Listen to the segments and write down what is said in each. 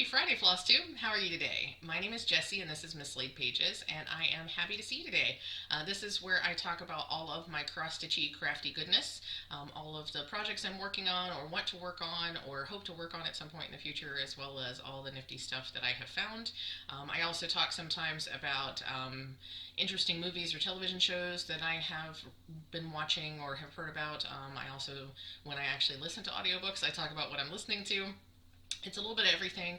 Happy Friday, Flosstube! How are you today? My name is Jessie and this is Mislaid Pages, and I am happy to see you today. This is where I talk about all of my cross-stitchy, crafty goodness, all of the projects I'm working on or want to work on or hope to work on at some point in the future, as well as all the nifty stuff that I have found. I also talk sometimes about interesting movies or television shows that I have been watching or have heard about. I also, when I actually listen to audiobooks, I talk about what I'm listening to. It's a little bit of everything.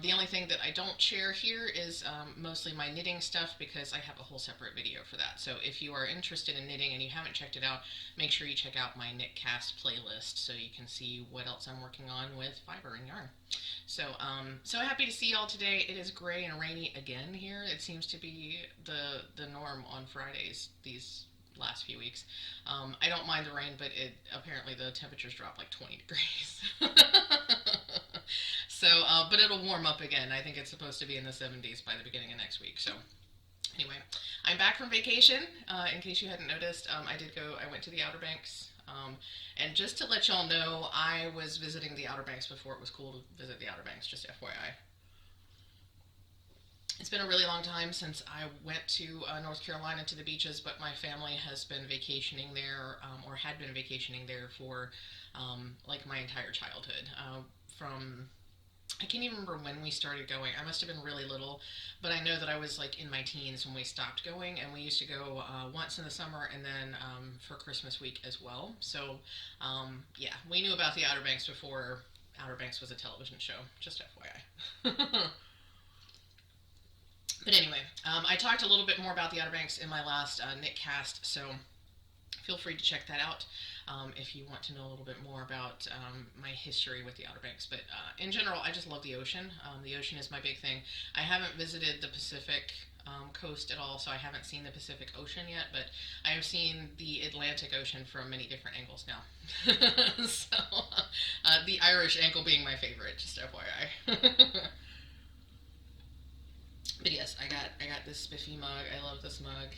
The only thing that I don't share here is mostly my knitting stuff, because I have a whole separate video for that. So if you are interested in knitting and you haven't checked it out, make sure you check out my Knitcast playlist so you can see what else I'm working on with fiber and yarn. So happy to see y'all today. It is gray and rainy again here. It seems to be the norm on Fridays these last few weeks. I don't mind the rain, but apparently the temperatures dropped like 20 degrees. So, but it'll warm up again. I think it's supposed to be in the 70s by the beginning of next week. So, anyway, I'm back from vacation. In case you hadn't noticed, I went to the Outer Banks. And just to let y'all know, I was visiting the Outer Banks before it was cool to visit the Outer Banks, just FYI. It's been a really long time since I went to North Carolina to the beaches, but my family has been vacationing there, or had been vacationing there for like my entire childhood. I can't even remember when we started going. I must have been really little, but I know that I was like in my teens when we stopped going, and we used to go once in the summer and then for Christmas week as well. So yeah, we knew about the Outer Banks before Outer Banks was a television show, just FYI. But anyway, I talked a little bit more about the Outer Banks in my last Knitcast, so feel free to check that out if you want to know a little bit more about my history with the Outer Banks. But in general, I just love the ocean. The ocean is my big thing. I haven't visited the Pacific coast at all, so I haven't seen the Pacific Ocean yet, but I have seen the Atlantic Ocean from many different angles now. So the Irish angle being my favorite, just FYI. But yes, I got this spiffy mug. I love this mug.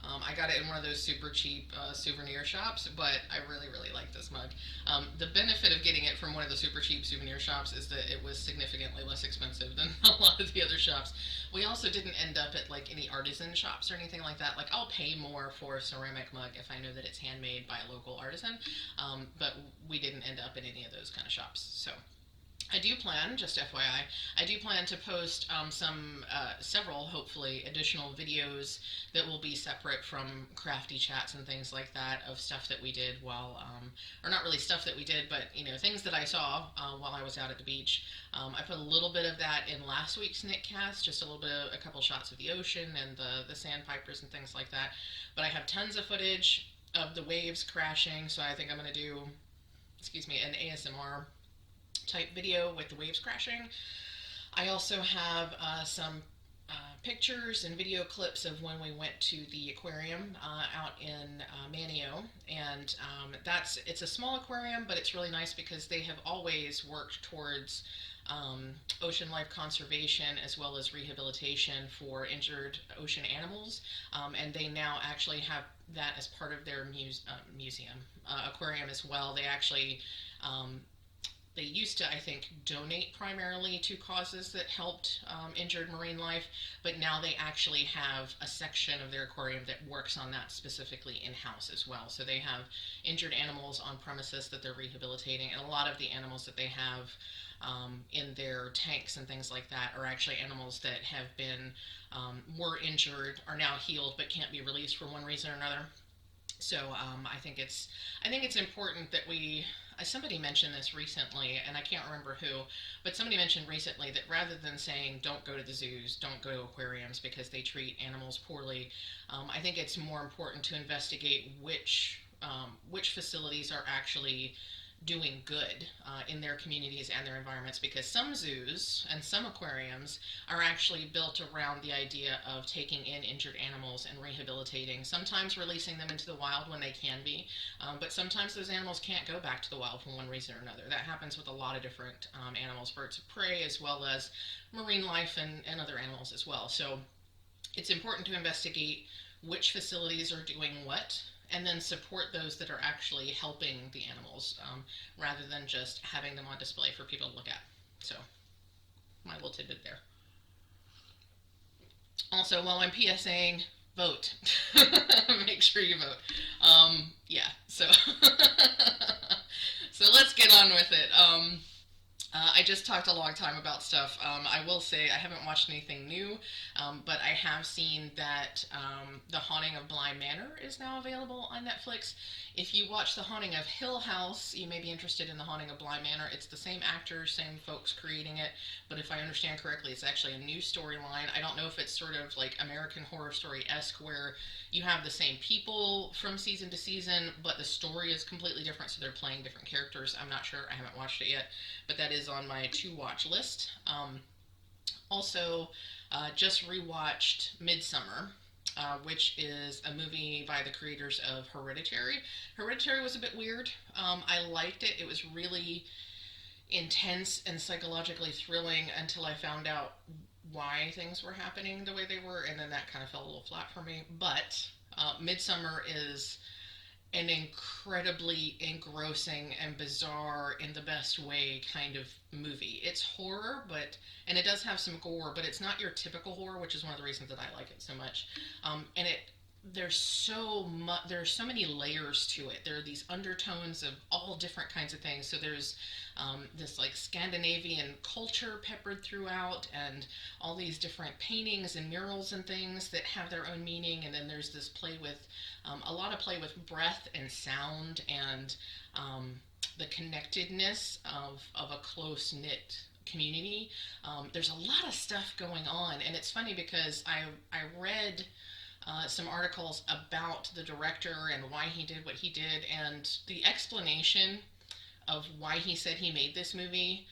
I got it in one of those super cheap souvenir shops, but I really, really like this mug. The benefit of getting it from one of the super cheap souvenir shops is that it was significantly less expensive than a lot of the other shops. We also didn't end up at like any artisan shops or anything like that. Like, I'll pay more for a ceramic mug if I know that it's handmade by a local artisan, but we didn't end up in any of those kind of shops. So I do plan, just FYI, I do plan to post several, hopefully, additional videos that will be separate from crafty chats and things like that, of stuff that we did while, or not really stuff that we did, but, you know, things that I saw while I was out at the beach. I put a little bit of that in last week's Knitcast, just a couple shots of the ocean and the sandpipers and things like that. But I have tons of footage of the waves crashing, so I think I'm going to do, an ASMR type video with the waves crashing. I also have some pictures and video clips of when we went to the aquarium out in Manio, and it's a small aquarium, but it's really nice because they have always worked towards ocean life conservation as well as rehabilitation for injured ocean animals, and they now actually have that as part of their museum aquarium as well. They actually they used to, I think, donate primarily to causes that helped injured marine life, but now they actually have a section of their aquarium that works on that specifically in-house as well. So they have injured animals on premises that they're rehabilitating, and a lot of the animals that they have in their tanks and things like that are actually animals that have been, were injured, are now healed, but can't be released for one reason or another. So I think it's important that somebody mentioned this recently, and I can't remember who, but somebody mentioned recently that rather than saying don't go to the zoos, don't go to aquariums because they treat animals poorly, I think it's more important to investigate which facilities are actually doing good in their communities and their environments, because some zoos and some aquariums are actually built around the idea of taking in injured animals and rehabilitating, sometimes releasing them into the wild when they can be, but sometimes those animals can't go back to the wild for one reason or another. That happens with a lot of different animals, birds of prey as well as marine life and other animals as well. So it's important to investigate which facilities are doing what, and then support those that are actually helping the animals, rather than just having them on display for people to look at. So my little tidbit there. Also, while I'm PSAing, vote. Make sure you vote. Yeah, so so let's get on with it. I just talked a long time about stuff. I will say I haven't watched anything new, but I have seen that The Haunting of Bly Manor is now available on Netflix. If you watch The Haunting of Hill House, you may be interested in The Haunting of Bly Manor. It's the same actors, same folks creating it, but if I understand correctly, it's actually a new storyline. I don't know if it's sort of like American Horror Story-esque, where you have the same people from season to season, but the story is completely different, so they're playing different characters. I'm not sure. I haven't watched it yet, but that is on my to-watch list. Also, just rewatched Midsummer, which is a movie by the creators of Hereditary. Hereditary was a bit weird. I liked it. It was really intense and psychologically thrilling until I found out why things were happening the way they were, and then that kind of fell a little flat for me. But Midsummer is an incredibly engrossing and bizarre, in the best way, kind of movie. It's horror, and it does have some gore, but it's not your typical horror, which is one of the reasons that I like it so much. And there's so many layers to it. There are these undertones of all different kinds of things. So there's this like Scandinavian culture peppered throughout, and all these different paintings and murals and things that have their own meaning. And then there's this play with a lot of play with breath and sound, and the connectedness of a close knit community. There's a lot of stuff going on, and it's funny because I read some articles about the director and why he did what he did, and the explanation of why he said he made this movie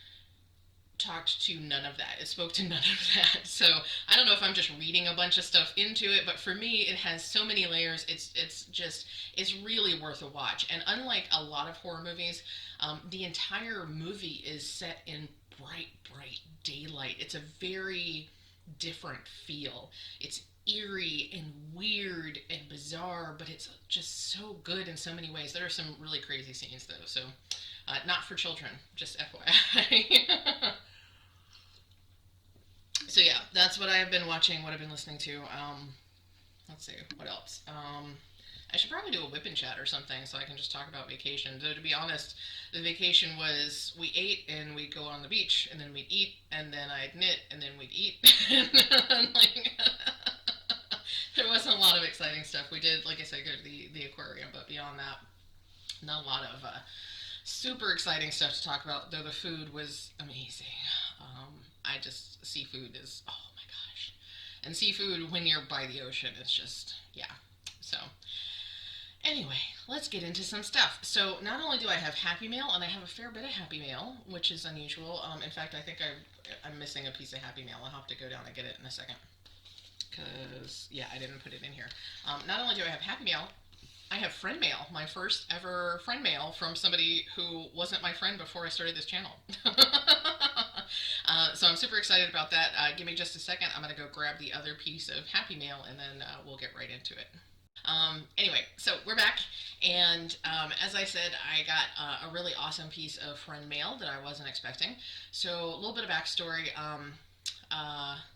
talked to none of that. It spoke to none of that. So I don't know if I'm just reading a bunch of stuff into it, but for me, it has so many layers. It's really worth a watch. And unlike a lot of horror movies, the entire movie is set in bright daylight. It's a very different feel. It's eerie and weird and bizarre, but it's just so good in so many ways. There are some really crazy scenes, though, so not for children, just FYI. So yeah, that's what I've been watching, what I've been listening to. Let's see, what else? I should probably do a whip and chat or something so I can just talk about vacation. Though, to be honest, the vacation was we ate and we'd go on the beach, and then we'd eat, and then I'd knit, and then we'd eat. And like, there wasn't a lot of exciting stuff. We did, like I said, go to the aquarium, but beyond that, not a lot of super exciting stuff to talk about, though the food was amazing. Seafood is, oh my gosh. And seafood, when you're by the ocean, it's just, yeah. So, anyway, let's get into some stuff. So, not only do I have Happy Mail, and I have a fair bit of Happy Mail, which is unusual. In fact, I think I'm missing a piece of Happy Mail. I'll have to go down and get it in a second. Because, yeah, I didn't put it in here. Not only do I have Happy Mail, I have friend mail, my first ever friend mail from somebody who wasn't my friend before I started this channel. So I'm super excited about that. Give me just a second. I'm going to go grab the other piece of Happy Mail, and then we'll get right into it. Anyway, so we're back, and as I said, I got a really awesome piece of friend mail that I wasn't expecting. So a little bit of backstory.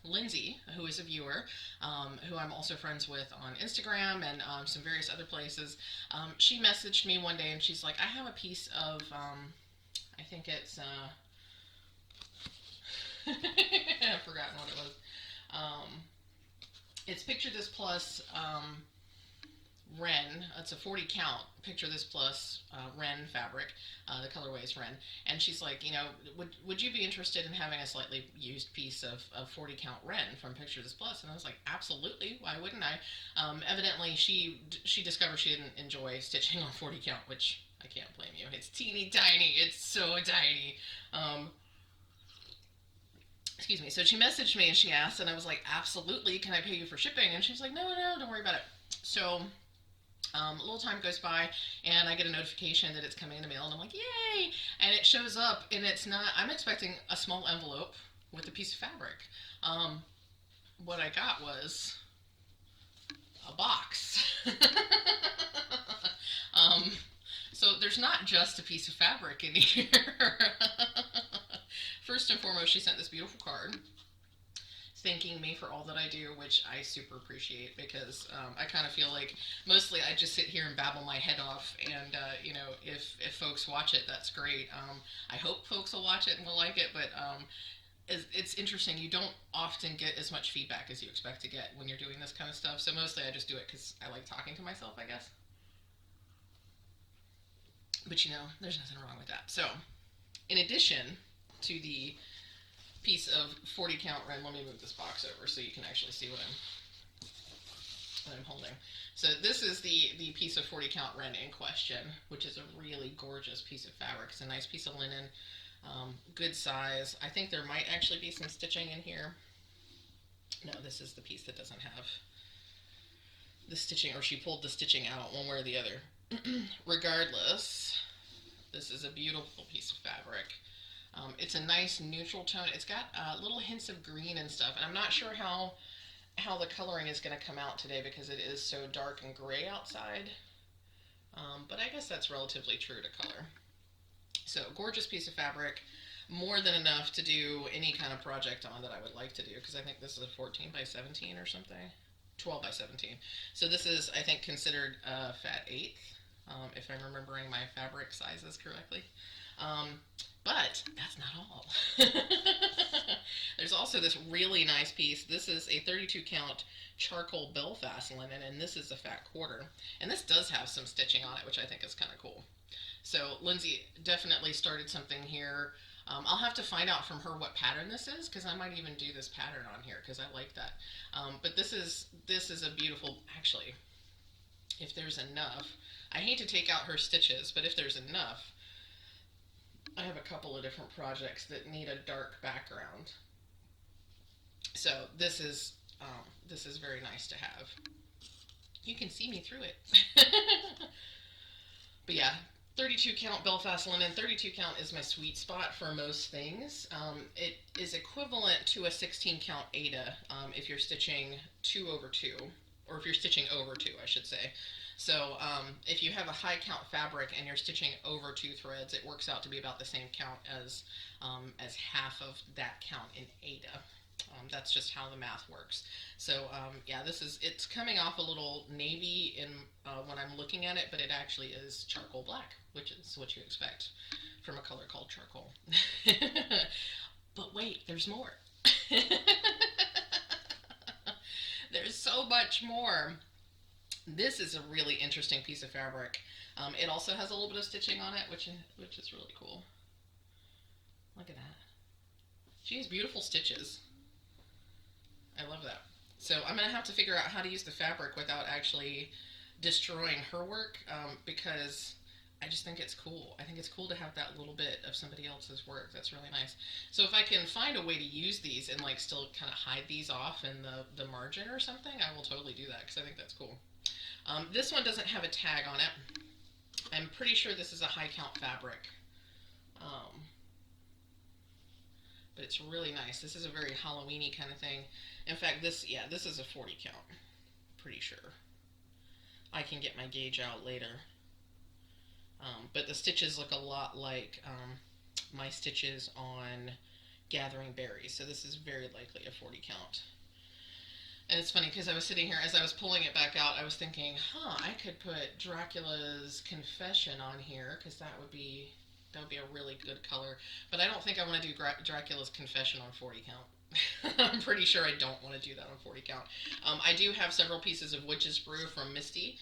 Lindsay, who is a viewer, who I'm also friends with on Instagram and some various other places, she messaged me one day and she's like, I have a piece of, I think it's, I've forgotten what it was. It's Picture This Plus Ren. It's a 40 count Picture This Plus Ren fabric. The colorway is Ren. And she's like, would you be interested in having a slightly used piece of 40 count Ren from Picture This Plus? And I was like, absolutely. Why wouldn't I? Evidently, she discovered she didn't enjoy stitching on 40 count, which I can't blame you. It's teeny tiny. It's so tiny. Excuse me. So she messaged me and she asked, and I was like, absolutely. Can I pay you for shipping? And she's like, no, don't worry about it. So a little time goes by, and I get a notification that it's coming in the mail, and I'm like, yay! And it shows up, and it's not, I'm expecting a small envelope with a piece of fabric. What I got was a box. So there's not just a piece of fabric in here. first and foremost, she sent this beautiful card thanking me for all that I do, which I super appreciate, because I kind of feel like mostly I just sit here and babble my head off, and you know, if folks watch it, that's great. I hope folks will watch it and will like it, but it's interesting. You don't often get as much feedback as you expect to get when you're doing this kind of stuff. So mostly I just do it because I like talking to myself, I guess. But you know, there's nothing wrong with that. So, in addition to the piece of 40 count ren, let me move this box over so you can actually see what I'm holding. So this is the piece of 40 count ren in question, which is a really gorgeous piece of fabric. It's a nice piece of linen, good size. I think there might actually be some stitching in here. No, this is the piece that doesn't have the stitching, or she pulled the stitching out one way or the other. Regardless, this is a beautiful piece of fabric. It's a nice neutral tone. It's got little hints of green and stuff, and I'm not sure how the coloring is going to come out today because it is so dark and gray outside, but I guess that's relatively true to color. So, gorgeous piece of fabric, more than enough to do any kind of project on that I would like to do, because I think this is a 14 by 17 or something, 12 by 17. So this is, I think, considered a fat 8th, if I'm remembering my fabric sizes correctly. But that's not all. There's also this really nice piece. This is a 32 count charcoal Belfast linen, and this is a fat 1/4. And this does have some stitching on it, which I think is kind of cool. So Lindsay definitely started something here. I'll have to find out from her what pattern this is, because I might even do this pattern on here, because I like that. But this is a beautiful, actually, if there's enough, I hate to take out her stitches, but if there's enough, I have a couple of different projects that need a dark background. So this is very nice to have. You can see me through it. But yeah, 32 count Belfast linen. 32 count is my sweet spot for most things. It is equivalent to a 16 count Aida if you're stitching 2 over 2, or if you're stitching over 2, I should say. So if you have a high count fabric and you're stitching over 2 threads, it works out to be about the same count as half of that count in Aida. That's just how the math works. So yeah, it's coming off a little navy in when I'm looking at it, but it actually is charcoal black, which is what you expect from a color called charcoal. But wait, there's more. There's so much more. This is a really interesting piece of fabric. It also has a little bit of stitching on it, which is really cool. Look at that. She has beautiful stitches. I love that. So I'm going to have to figure out how to use the fabric without actually destroying her work, because I just think it's cool. I think it's cool to have that little bit of somebody else's work. That's really nice. So if I can find a way to use these and like still kind of hide these off in the margin or something, I will totally do that, because I think that's cool. This one doesn't have a tag on it. I'm pretty sure this is a high count fabric. But it's really nice. This is a very Halloween-y kind of thing. In fact, this is a 40 count. Pretty sure. I can get my gauge out later. But the stitches look a lot like my stitches on Gathering Berries. So this is very likely a 40 count. And it's funny because I was sitting here, as I was pulling it back out, I was thinking, I could put Dracula's Confession on here, because that would be a really good color. But I don't think I want to do Dracula's Confession on 40 count. I'm pretty sure I don't want to do that on 40 count. I do have several pieces of Witch's Brew from Misty,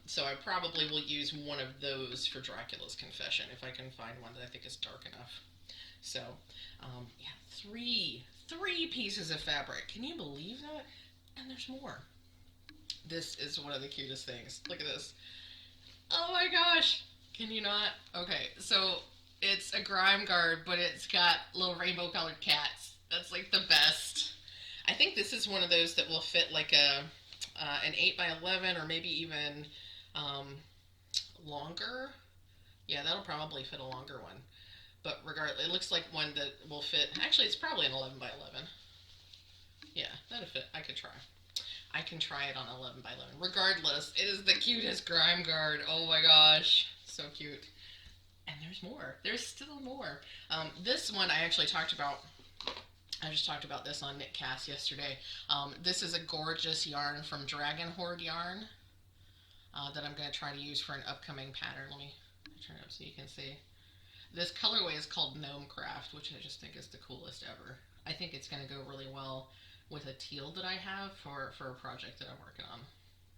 so I probably will use one of those for Dracula's Confession if I can find one that I think is dark enough. So, yeah, three pieces of fabric. Can you believe that? And there's more. This is one of the cutest things. Look at this. Oh my gosh. Can you not? Okay, so it's a grime guard, but it's got little rainbow colored cats. That's like the best. I think this is one of those that will fit like an 8 by 11 or maybe even longer. Yeah, that'll probably fit a longer one. But regardless, it looks like one that will fit. Actually, it's probably an 11 by 11. Yeah, that'll fit. I could try. I can try it on 11 by 11. Regardless, it is the cutest grime guard. Oh my gosh. So cute. And there's more. There's still more. This one I actually talked about. I just talked about this on Knitcast yesterday. This is a gorgeous yarn from Dragon Horde Yarn that I'm going to try to use for an upcoming pattern. Let me turn it up so you can see. This colorway is called Gnome Craft, which I just think is the coolest ever. I think it's going to go really well with a teal that I have for a project that I'm working on.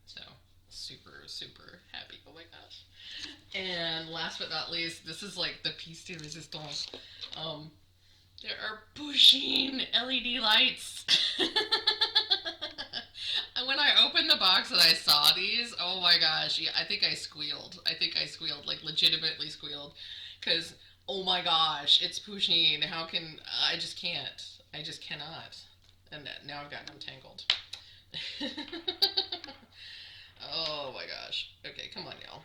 So super, super happy. Oh my gosh. And last but not least, this is like the piece de resistance. There are pushing LED lights. When I opened the box and I saw these, oh my gosh, yeah, I think I squealed. Like legitimately squealed. Because, oh my gosh, it's pushing. How can, I just can't. I just cannot. And now I've gotten them tangled. Oh my gosh. Okay, come on, y'all.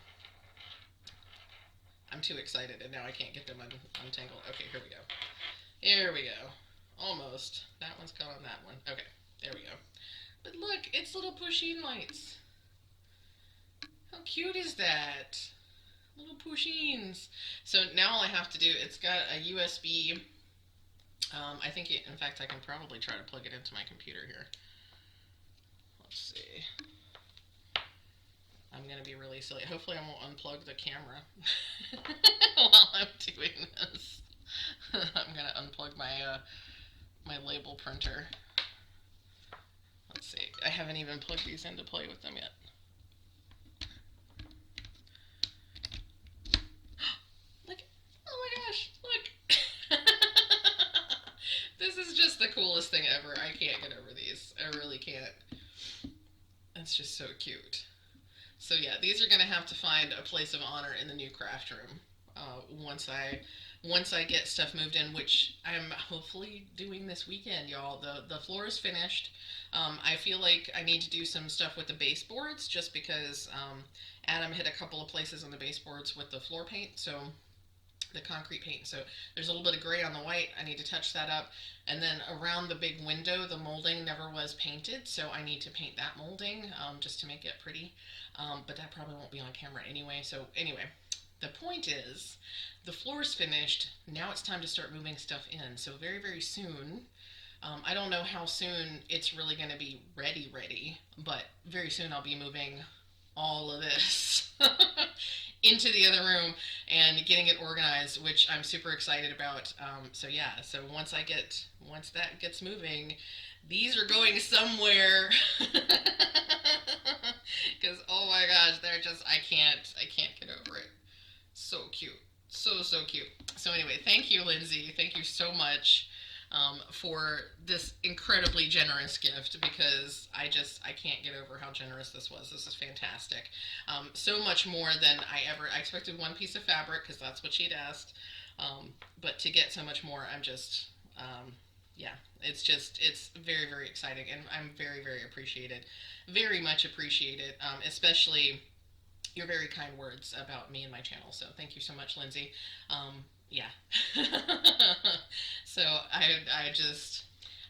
I'm too excited and now I can't get them untangled. Okay, here we go. Here we go. Almost. That one's caught on that one. Okay, there we go. But look, it's little pushing lights. How cute is that? Little pushings. So now all I have to do, it's got a USB. I think, in fact, I can probably try to plug it into my computer here. Let's see. I'm going to be really silly. Hopefully I won't unplug the camera while I'm doing this. I'm going to unplug my label printer. Let's see. I haven't even plugged these in to play with them yet. Look. Oh my gosh. Look. This is just the coolest thing ever. I can't get over these. I really can't. It's just so cute. So yeah, these are going to have to find a place of honor in the new craft room once I get stuff moved in, which I'm hopefully doing this weekend, y'all. The floor is finished. I feel like I need to do some stuff with the baseboards just because Adam hit a couple of places on the baseboards with the floor paint, so the concrete paint. So there's a little bit of gray on the white. I need to touch that up. And then around the big window, the molding never was painted, so I need to paint that molding just to make it pretty. But that probably won't be on camera anyway. So anyway, the point is, the floor is finished. Now it's time to start moving stuff in. So very, very soon, I don't know how soon it's really going to be ready, but very soon I'll be moving all of this into the other room and getting it organized, which I'm super excited about. So yeah, so once that gets moving, these are going somewhere. Because oh my gosh, they're just, I can't get over it. So cute. So cute. So anyway, thank you, Lindsay. Thank you so much for this incredibly generous gift, because I can't get over how generous this was. This is fantastic. So much more than I expected one piece of fabric, because that's what she'd asked. But to get so much more, I'm just, yeah, it's very, very exciting, and I'm very, very appreciated. Very much appreciated, especially your very kind words about me and my channel. So thank you so much, Lindsay. Yeah. So I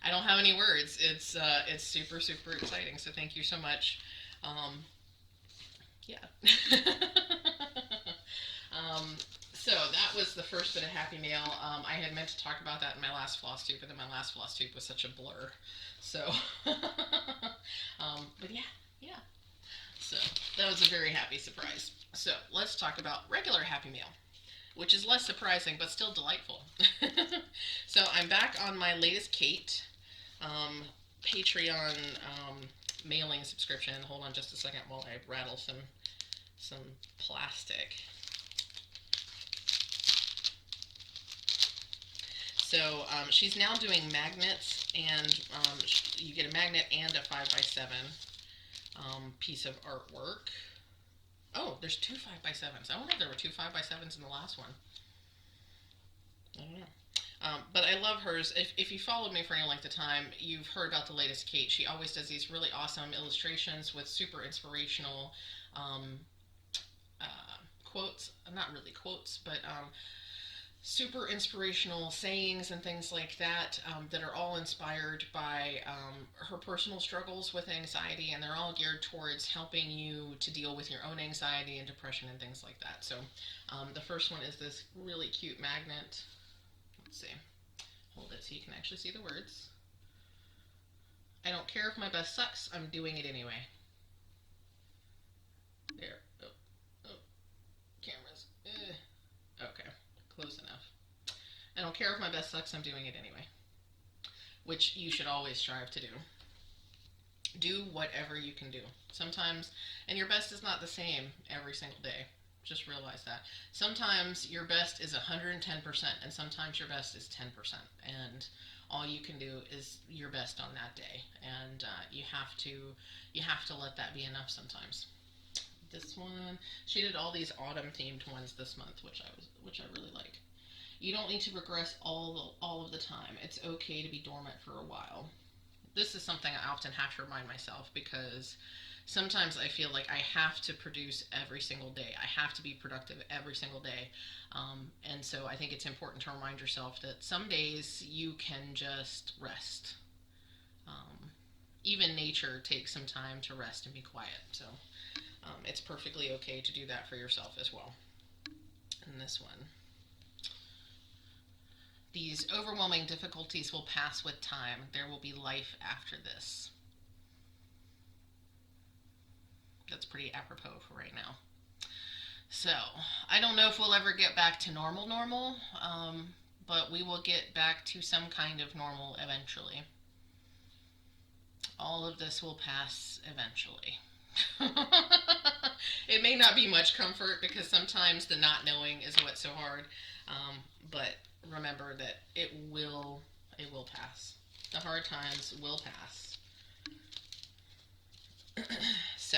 don't have any words. It's super, super exciting. So thank you so much. Yeah. So that was the first bit of Happy Mail. I had meant to talk about that in my last Flosstube, but then my last Flosstube was such a blur. So, but yeah. So that was a very happy surprise. So let's talk about regular Happy Mail, which is less surprising but still delightful. So I'm back on my latest Kate Patreon mailing subscription. Hold on just a second while I rattle some plastic. So she's now doing magnets, and you get a magnet and a 5x7 piece of artwork. Oh, there's two 5x7s. I wonder if there were two 5x7s in the last one. I don't know. But I love hers. If you followed me for any length of time, you've heard about the latest Kate. She always does these really awesome illustrations with super inspirational quotes. Not really quotes, but super inspirational sayings and things like that, that are all inspired by her personal struggles with anxiety, and they're all geared towards helping you to deal with your own anxiety and depression and things like that. So the first one is this really cute magnet. Let's see. Hold it so you can actually see the words. I don't care if my best sucks, I'm doing it anyway. There. Oh, cameras. Okay, close enough. I don't care if my best sucks, I'm doing it anyway. Which you should always strive to do. Do whatever you can do. Sometimes, and your best is not the same every single day. Just realize that. Sometimes your best is 110%, and sometimes your best is 10%. And all you can do is your best on that day. And you have to let that be enough sometimes. This one, she did all these autumn themed ones this month, which I really like. You don't need to regress all of the time. It's okay to be dormant for a while. This is something I often have to remind myself, because sometimes I feel like I have to produce every single day. I have to be productive every single day. And so I think it's important to remind yourself that some days you can just rest. Even nature takes some time to rest and be quiet. So it's perfectly okay to do that for yourself as well. And this one. These overwhelming difficulties will pass with time. There will be life after this. That's pretty apropos for right now. So, I don't know if we'll ever get back to normal, but we will get back to some kind of normal eventually. All of this will pass eventually. It may not be much comfort, because sometimes the not knowing is what's so hard, but remember that it will pass. The hard times will pass. So,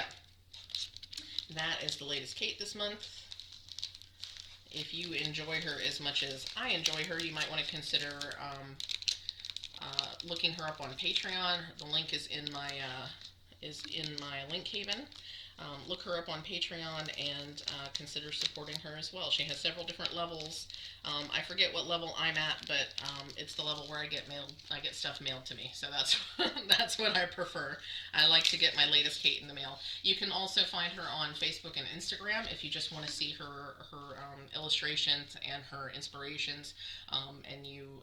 that is the latest Kate this month. If you enjoy her as much as I enjoy her, you might want to consider looking her up on Patreon. The link is in my link haven. Look her up on Patreon and consider supporting her as well. She has several different levels. I forget what level I'm at, but it's the level where I get stuff mailed to me. So that's what I prefer. I like to get my latest Kate in the mail. You can also find her on Facebook and Instagram if you just want to see her illustrations and her inspirations, and you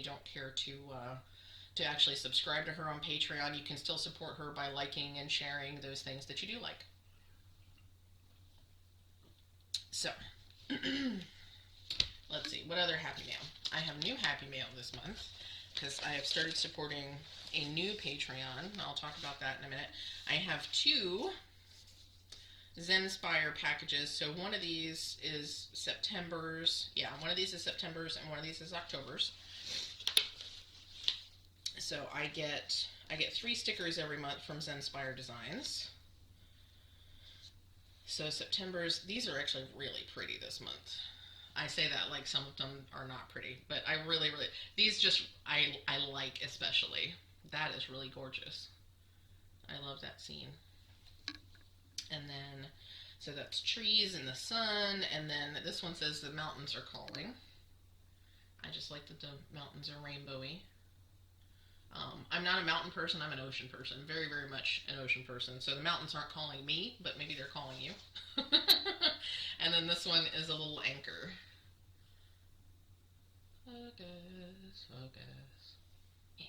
don't care to actually subscribe to her on Patreon. You can still support her by liking and sharing those things that you do like. So, let's see, what other Happy Mail? I have new Happy Mail this month, because I have started supporting a new Patreon. I'll talk about that in a minute. I have 2 Zenspire packages. So one of these is September's. Yeah, one of these is September's and one of these is October's. So I get 3 stickers every month from Zenspire Designs. So September's, these are actually really pretty this month. I say that like some of them are not pretty, but I really, these just, I like especially. That is really gorgeous. I love that scene. And then, so that's trees in the sun, and then this one says the mountains are calling. I just like that the mountains are rainbowy. I'm not a mountain person, I'm an ocean person. Very, very much an ocean person. So the mountains aren't calling me, but maybe they're calling you. And then this one is a little anchor. Focus. Yeah.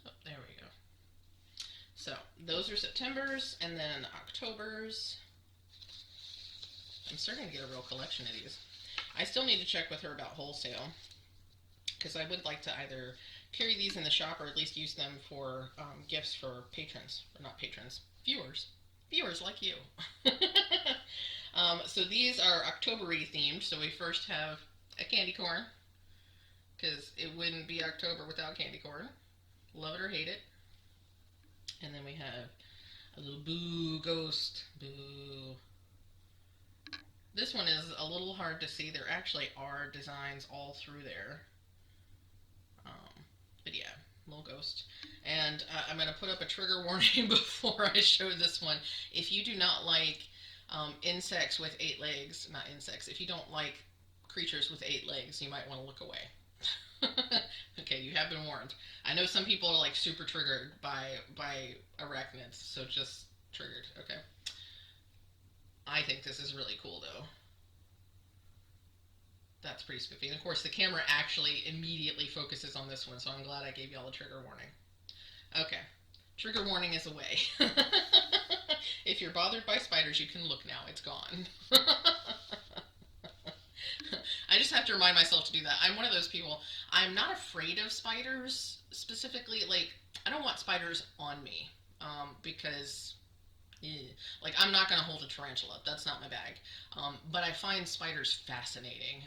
Oh, there we go. So those are September's, and then October's. I'm starting to get a real collection of these. I still need to check with her about wholesale, because I would like to either carry these in the shop or at least use them for gifts for patrons, or not patrons, viewers like you. So these are October-y themed. So we first have a candy corn, because it wouldn't be October without candy corn. Love it or hate it. And then we have a little boo ghost. Boo. This one is a little hard to see. There actually are designs all through there. But yeah, little ghost. And I'm going to put up a trigger warning before I show this one. If you do not like insects with 8 legs, not insects. If you don't like creatures with 8 legs, you might want to look away. Okay, you have been warned. I know some people are like super triggered by arachnids, so just triggered. Okay. I think this is really cool though. That's pretty spiffy. And of course, the camera actually immediately focuses on this one, so I'm glad I gave you all a trigger warning. Okay, trigger warning is away. If you're bothered by spiders, you can look now. It's gone. I just have to remind myself to do that. I'm one of those people. I'm not afraid of spiders specifically. Like, I don't want spiders on me because, like, I'm not going to hold a tarantula. That's not my bag. But I find spiders fascinating.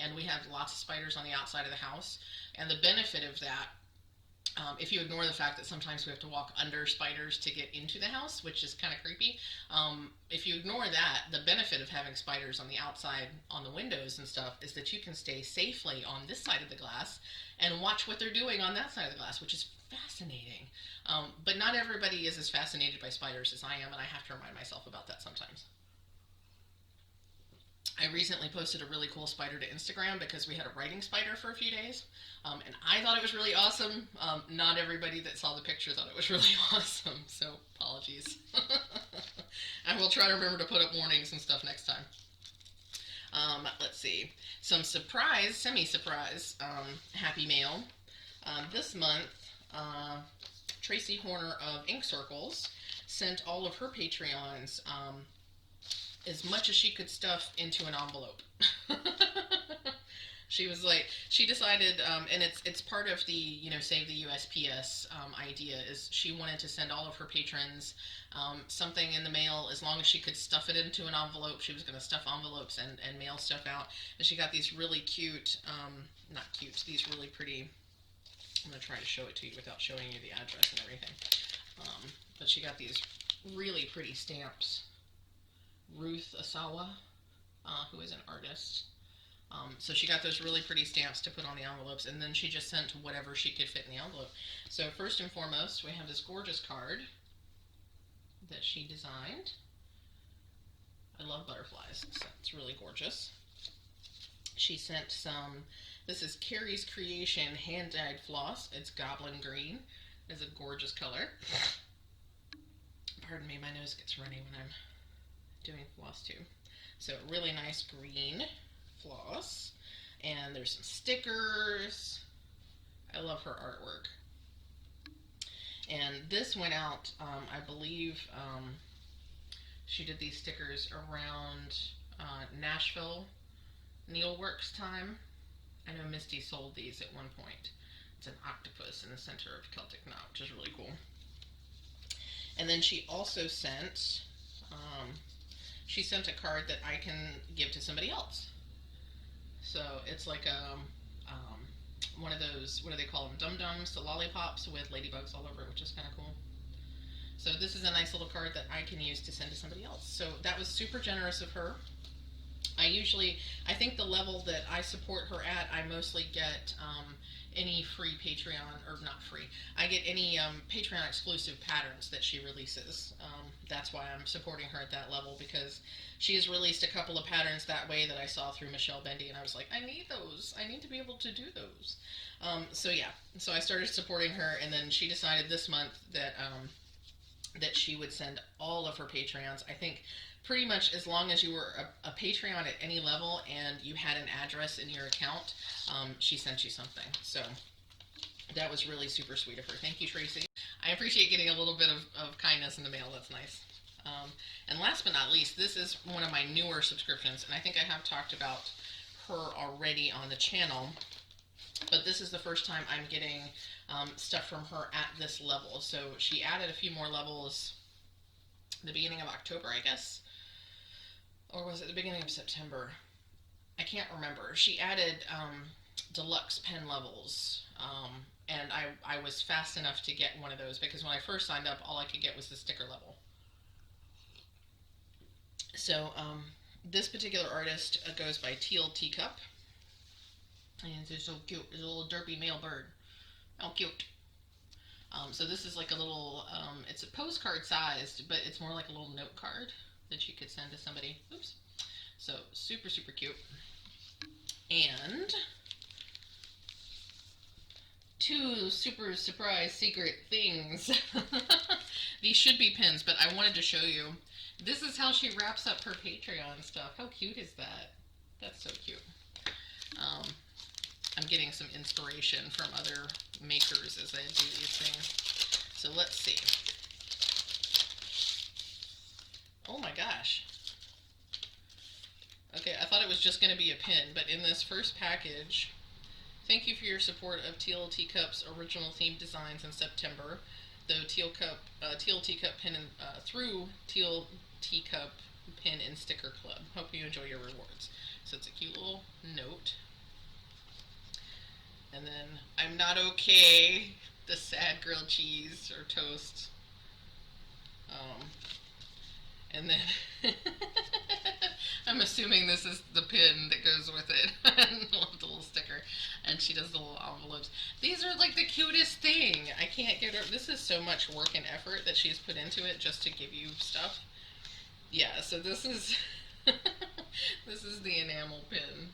And we have lots of spiders on the outside of the house. And the benefit of that, if you ignore the fact that sometimes we have to walk under spiders to get into the house, which is kind of creepy, if you ignore that, the benefit of having spiders on the outside, on the windows and stuff, is that you can stay safely on this side of the glass and watch what they're doing on that side of the glass, which is fascinating. But not everybody is as fascinated by spiders as I am, and I have to remind myself about that sometimes. I recently posted a really cool spider to Instagram because we had a writing spider for a few days, and I thought it was really awesome. Not everybody that saw the picture thought it was really awesome, so apologies. I will try to remember to put up warnings and stuff next time. Let's see. Some surprise, semi-surprise, happy mail. This month, Tracy Horner of Ink Circles sent all of her Patreons as much as she could stuff into an envelope. She was like, she decided, and it's part of the, Save the USPS idea, is she wanted to send all of her patrons something in the mail. As long as she could stuff it into an envelope, she was going to stuff envelopes and mail stuff out. And she got these really cute, not cute, these really pretty, I'm going to try to show it to you without showing you the address and everything. But she got these really pretty stamps. Ruth Asawa, who is an artist. So she got those really pretty stamps to put on the envelopes, and then she just sent whatever she could fit in the envelope. So first and foremost, we have this gorgeous card that she designed. I love butterflies, so it's really gorgeous. She sent some, this is Carrie's Creation hand-dyed floss. It's goblin green. It's a gorgeous color. Pardon me, my nose gets runny when I'm doing Flosstube. So really nice green floss, and there's some stickers. I love her artwork. And this went out, I believe, she did these stickers around Nashville Needleworks time. I know Misty sold these at one point. It's an octopus in the center of Celtic knot, which is really cool. And then she also sent a card that I can give to somebody else. So it's like one of those, what do they call them, dum-dums, the lollipops with ladybugs all over it, which is kind of cool. So this is a nice little card that I can use to send to somebody else. So that was super generous of her. I think the level that I support her at, I mostly get any free Patreon, or not free, I get any Patreon exclusive patterns that she releases. That's why I'm supporting her at that level, because she has released a couple of patterns that way that I saw through Michelle Bendy, and I was like, I need those. I need to be able to do those. So yeah, so I started supporting her, and then she decided this month that that she would send all of her Patreons. I think pretty much as long as you were a Patreon at any level and you had an address in your account, she sent you something. So that was really super sweet of her. Thank you, Tracy. I appreciate getting a little bit of kindness in the mail. That's nice. And last but not least, this is one of my newer subscriptions, and I think I have talked about her already on the channel, but this is the first time I'm getting stuff from her at this level. So she added a few more levels the beginning of October, I guess, or was it the beginning of September? I can't remember. She added deluxe pen levels, and I was fast enough to get one of those, because when I first signed up, all I could get was the sticker level. So this particular artist goes by Teal Teacup, and it's so cute. It's a little derpy male bird. How cute. So this is like a little, it's a postcard sized, but it's more like a little note card. that she could send to somebody. Oops. So super, super cute. And 2 super surprise secret things. These should be pins, but I wanted to show you. This is how she wraps up her Patreon stuff. How cute is that? That's so cute. I'm getting some inspiration from other makers as I do these things. So let's see. Oh my gosh. Okay, I thought it was just going to be a pin, but in this first package, thank you for your support of Teal Teacup's original theme designs in September. The Teal Teacup pin through Teal Teacup pin and sticker club. Hope you enjoy your rewards. So it's a cute little note. And then I'm not okay. The sad grilled cheese or toast. And then I'm assuming this is the pin that goes with it. The little sticker. And she does the little envelopes. These are like the cutest thing. I can't get her. This is so much work and effort that she's put into it just to give you stuff. Yeah, so this is this is the enamel pin.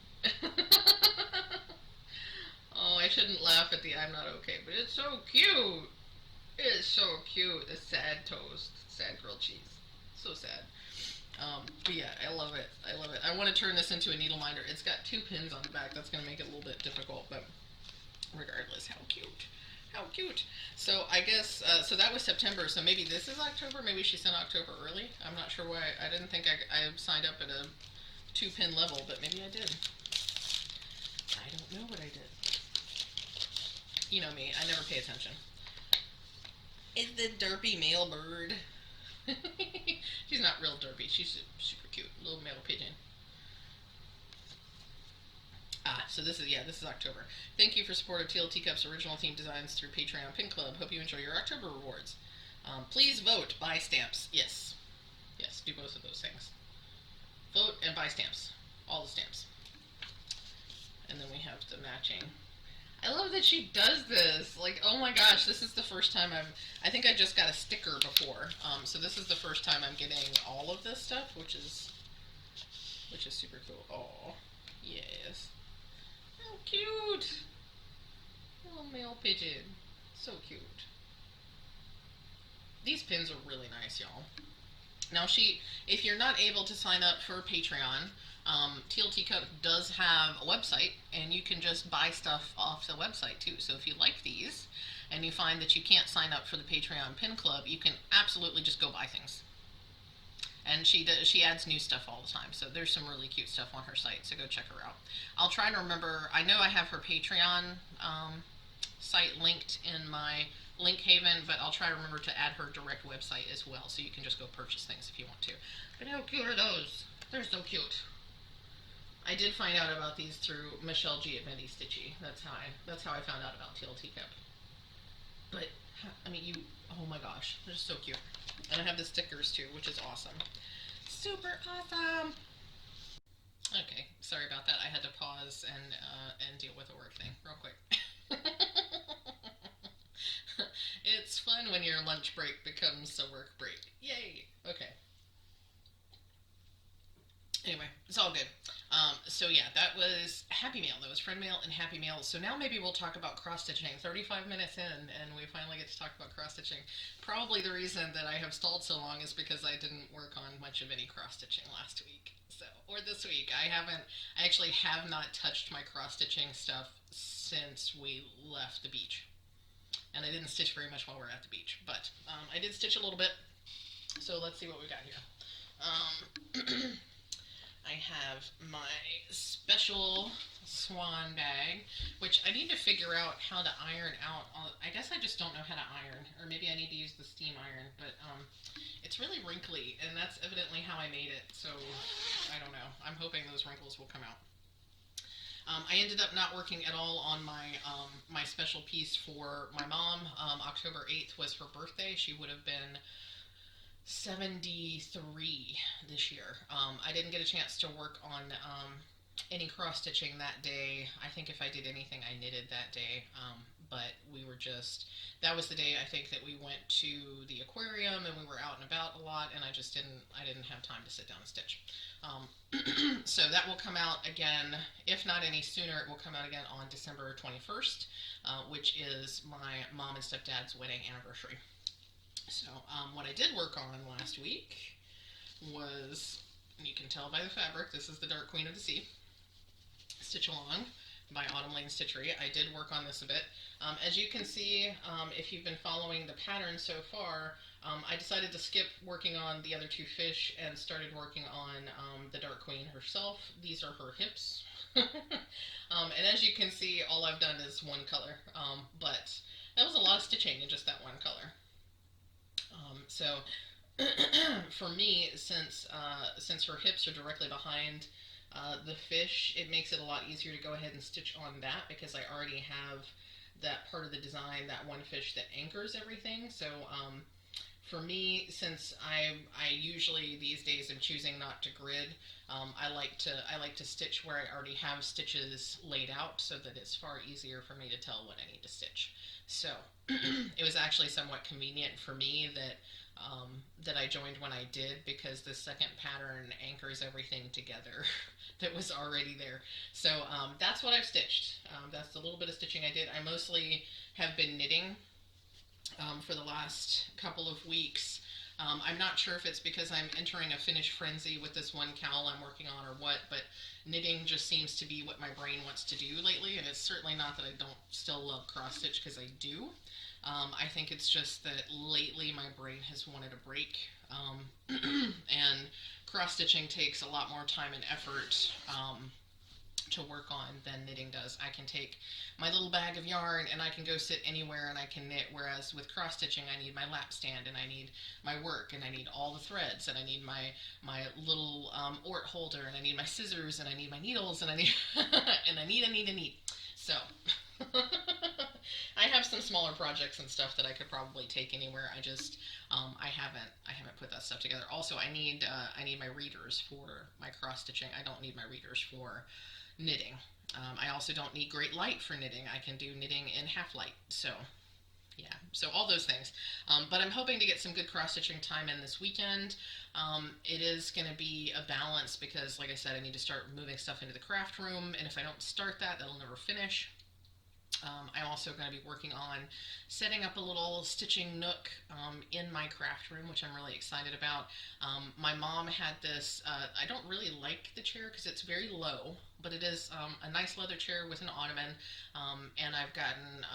Oh, I shouldn't laugh at the I'm not okay, but it's so cute. It's so cute. The sad toast, sad grilled cheese. So sad. But yeah, I love it. I love it. I want to turn this into a needle minder. It's got 2 pins on the back. That's going to make it a little bit difficult, but regardless, how cute. How cute. So I guess, so that was September, so maybe this is October. Maybe she sent October early. I'm not sure why. I didn't think I signed up at a 2-pin level, but maybe I did. I don't know what I did. You know me, I never pay attention. It's the derpy male bird. She's not real derpy. She's super cute. Little male pigeon. So this is October. Thank you for support of Teal Teacup's original theme designs through Patreon Pin Club. Hope you enjoy your October rewards. Please vote, buy stamps. Yes. Yes, do both of those things. Vote and buy stamps. All the stamps. And then we have the matching. I love that she does this. Like, oh my gosh, this is the first time I think I just got a sticker before. So this is the first time I'm getting all of this stuff, which is super cool. Oh, yes. How cute. Little male pigeon. So cute. These pins are really nice, y'all. Now if you're not able to sign up for Patreon, Teal Teacup does have a website, and you can just buy stuff off the website too. So if you like these, and you find that you can't sign up for the Patreon Pin Club, you can absolutely just go buy things. And she adds new stuff all the time, so there's some really cute stuff on her site, so go check her out. I'll try to remember, I know I have her Patreon site linked in my link haven, but I'll try to remember to add her direct website as well, so you can just go purchase things if you want to. But how cute are those? They're so cute. I did find out about these through Michelle G at Mendy Stitchy. That's how I found out about Teal Teacup. But I mean, oh my gosh, they're so cute. And I have the stickers too, which is awesome. Super awesome. Okay, sorry about that. I had to pause and deal with a work thing real quick. It's fun when your lunch break becomes a work break. Yay! Okay. Anyway, it's all good. So yeah, that was Happy Mail. That was Friend Mail and Happy Mail. So now maybe we'll talk about cross-stitching. 35 minutes in, and we finally get to talk about cross-stitching. Probably the reason that I have stalled so long is because I didn't work on much of any cross-stitching last week. Or this week. I actually have not touched my cross-stitching stuff since we left the beach. And I didn't stitch very much while we were at the beach. But I did stitch a little bit. So let's see what we got here. I have my special swan bag, which I need to figure out how to iron out. I guess I just don't know how to iron, or maybe I need to use the steam iron, but it's really wrinkly, and that's evidently how I made it, so I don't know. I'm hoping those wrinkles will come out. I ended up not working at all on my my special piece for my mom. October 8th was her birthday. She would have been 73 this year. I didn't get a chance to work on any cross-stitching that day. I think if I did anything, I knitted that day. but that was the day I think that we went to the aquarium and we were out and about a lot, and I didn't have time to sit down and stitch. Um, so that will come out again, if not any sooner, it will come out again on December 21st, which is my mom and stepdad's wedding anniversary. So what I did work on last week was, you can tell by the fabric, this is the Dark Queen of the Sea, Stitch Along by Autumn Lane Stitchery. I did work on this a bit. As you can see, if you've been following the pattern so far, I decided to skip working on the other two fish and started working on the Dark Queen herself. These are her hips. And as you can see, all I've done is one color, but that was a lot of stitching in just that one color. So for me, since her hips are directly behind the fish, it makes it a lot easier to go ahead and stitch on that, because I already have that part of the design, that one fish that anchors everything. So for me, since I usually these days am choosing not to grid, I like to stitch where I already have stitches laid out, so that it's far easier for me to tell what I need to stitch. So it was actually somewhat convenient for me that I joined when I did, because the second pattern anchors everything together that was already there. So that's what I've stitched. That's the little bit of stitching I did. I mostly have been knitting for the last couple of weeks. I'm not sure if it's because I'm entering a finish frenzy with this one cowl I'm working on or what, but knitting just seems to be what my brain wants to do lately, and it's certainly not that I don't still love cross stitch, because I do. I think it's just that lately my brain has wanted a break, and cross stitching takes a lot more time and effort to work on than knitting does. I can take my little bag of yarn and I can go sit anywhere and I can knit, whereas with cross stitching I need my lap stand, and I need my work, and I need all the threads, and I need my little ort holder, and I need my scissors, and I need my needles, and I need and I need. So I have some smaller projects and stuff that I could probably take anywhere. I just I haven't put that stuff together. Also, I need my readers for my cross stitching. I don't need my readers for knitting. I also don't need great light for knitting. I can do knitting in half light. So yeah, so all those things. But I'm hoping to get some good cross stitching time in this weekend. It is going to be a balance, because like I said, I need to start moving stuff into the craft room, and if I don't start that, that'll never finish. I'm also going to be working on setting up a little stitching nook in my craft room, which I'm really excited about. My mom had this, I don't really like the chair because it's very low, but it is a nice leather chair with an ottoman, and I've gotten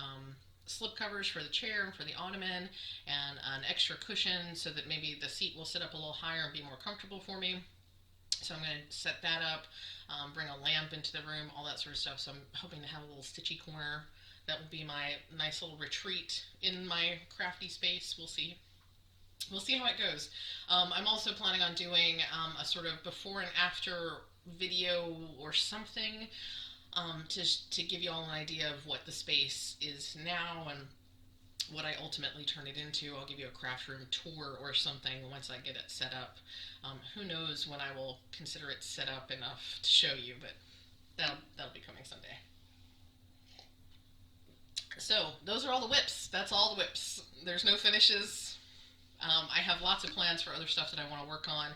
slip covers for the chair and for the ottoman, and an extra cushion so that maybe the seat will sit up a little higher and be more comfortable for me. So I'm going to set that up, bring a lamp into the room, all that sort of stuff. So I'm hoping to have a little stitchy corner. That will be my nice little retreat in my crafty space. We'll see. We'll see how it goes. I'm also planning on doing a sort of before and after video or something, to give you all an idea of what the space is now and what I ultimately turn it into. I'll give you a craft room tour or something once I get it set up. Who knows when I will consider it set up enough to show you, but that'll be coming someday. So those are all the whips. That's all the whips. There's no finishes. I have lots of plans for other stuff that I want to work on.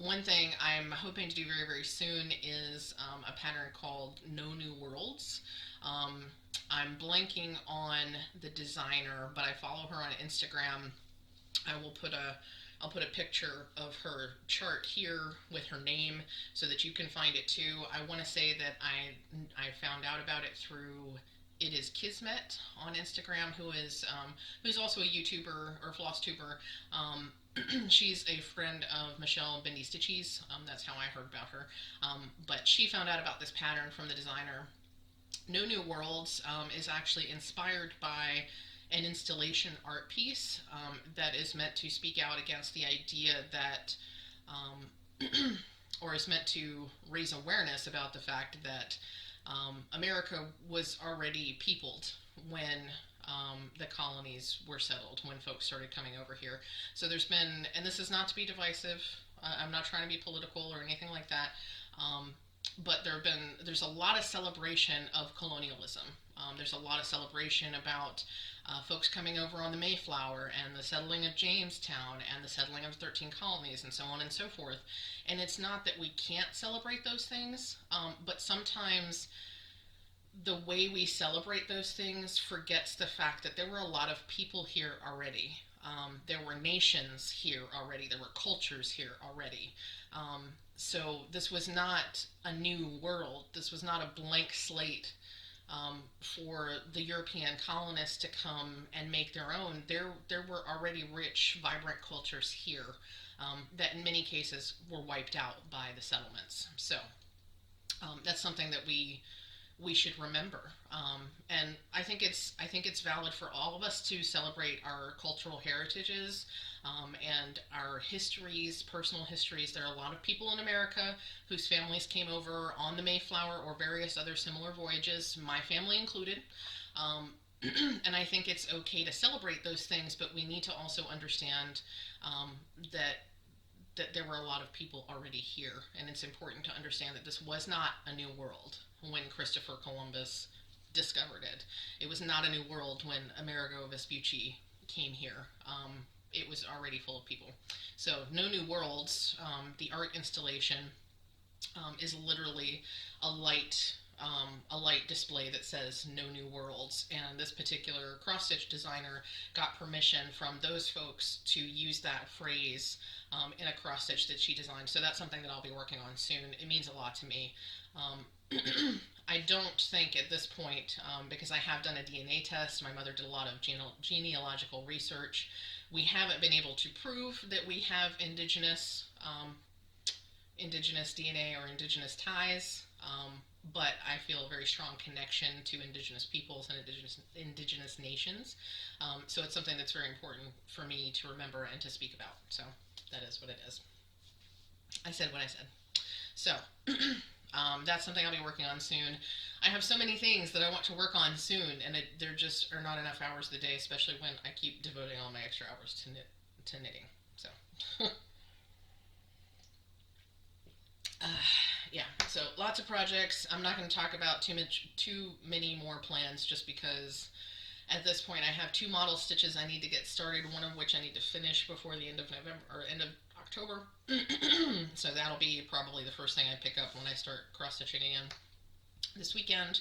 One thing I'm hoping to do very, very soon is a pattern called No New Worlds. I'm blanking on the designer, but I follow her on Instagram. I'll put a picture of her chart here with her name so that you can find it too. I want to say that I found out about it through It Is Kismet on Instagram, who's also a YouTuber or Flosstuber. She's a friend of Michelle Bendy Stitchies. That's how I heard about her. But she found out about this pattern from the designer. No New Worlds is actually inspired by an installation art piece that is meant to speak out against the idea that, or is meant to raise awareness about the fact that America was already peopled when the colonies were settled, when folks started coming over here. So there's been, and this is not to be divisive, I'm not trying to be political or anything like that, but there's a lot of celebration of colonialism There's a lot of celebration about folks coming over on the Mayflower and the settling of Jamestown and the settling of 13 colonies and so on and so forth. And it's not that we can't celebrate those things, but sometimes the way we celebrate those things forgets the fact that there were a lot of people here already. There were nations here already. There were cultures here already. So this was not a new world. This was not a blank slate for the European colonists to come and make their own. There were already rich, vibrant cultures here that in many cases were wiped out by the settlements. So that's something that we should remember. And I think it's valid for all of us to celebrate our cultural heritages and our histories, personal histories. There are a lot of people in America whose families came over on the Mayflower or various other similar voyages, my family included. And I think it's okay to celebrate those things, but we need to also understand that there were a lot of people already here, and it's important to understand that this was not a new world when Christopher Columbus discovered it. It was not a new world when Amerigo Vespucci came here. It was already full of people. So no new worlds. The art installation is literally a light display that says no new worlds, and this particular cross-stitch designer got permission from those folks to use that phrase in a cross-stitch that she designed. So that's something that I'll be working on soon. It means a lot to me. I don't think at this point, because I have done a DNA test, my mother did a lot of genealogical research, we haven't been able to prove that we have indigenous DNA or indigenous ties, but I feel a very strong connection to indigenous peoples and indigenous nations. So it's something that's very important for me to remember and to speak about. So that is what it is. I said what I said. So that's something I'll be working on soon. I have so many things that I want to work on soon, and there just are not enough hours of the day, especially when I keep devoting all my extra hours to knitting. So yeah, so lots of projects. I'm not going to talk about too many more plans, just because at this point I have 2 model stitches I need to get started, one of which I need to finish before the end of November or end of October. So that'll be probably the first thing I pick up when I start cross stitching again this weekend.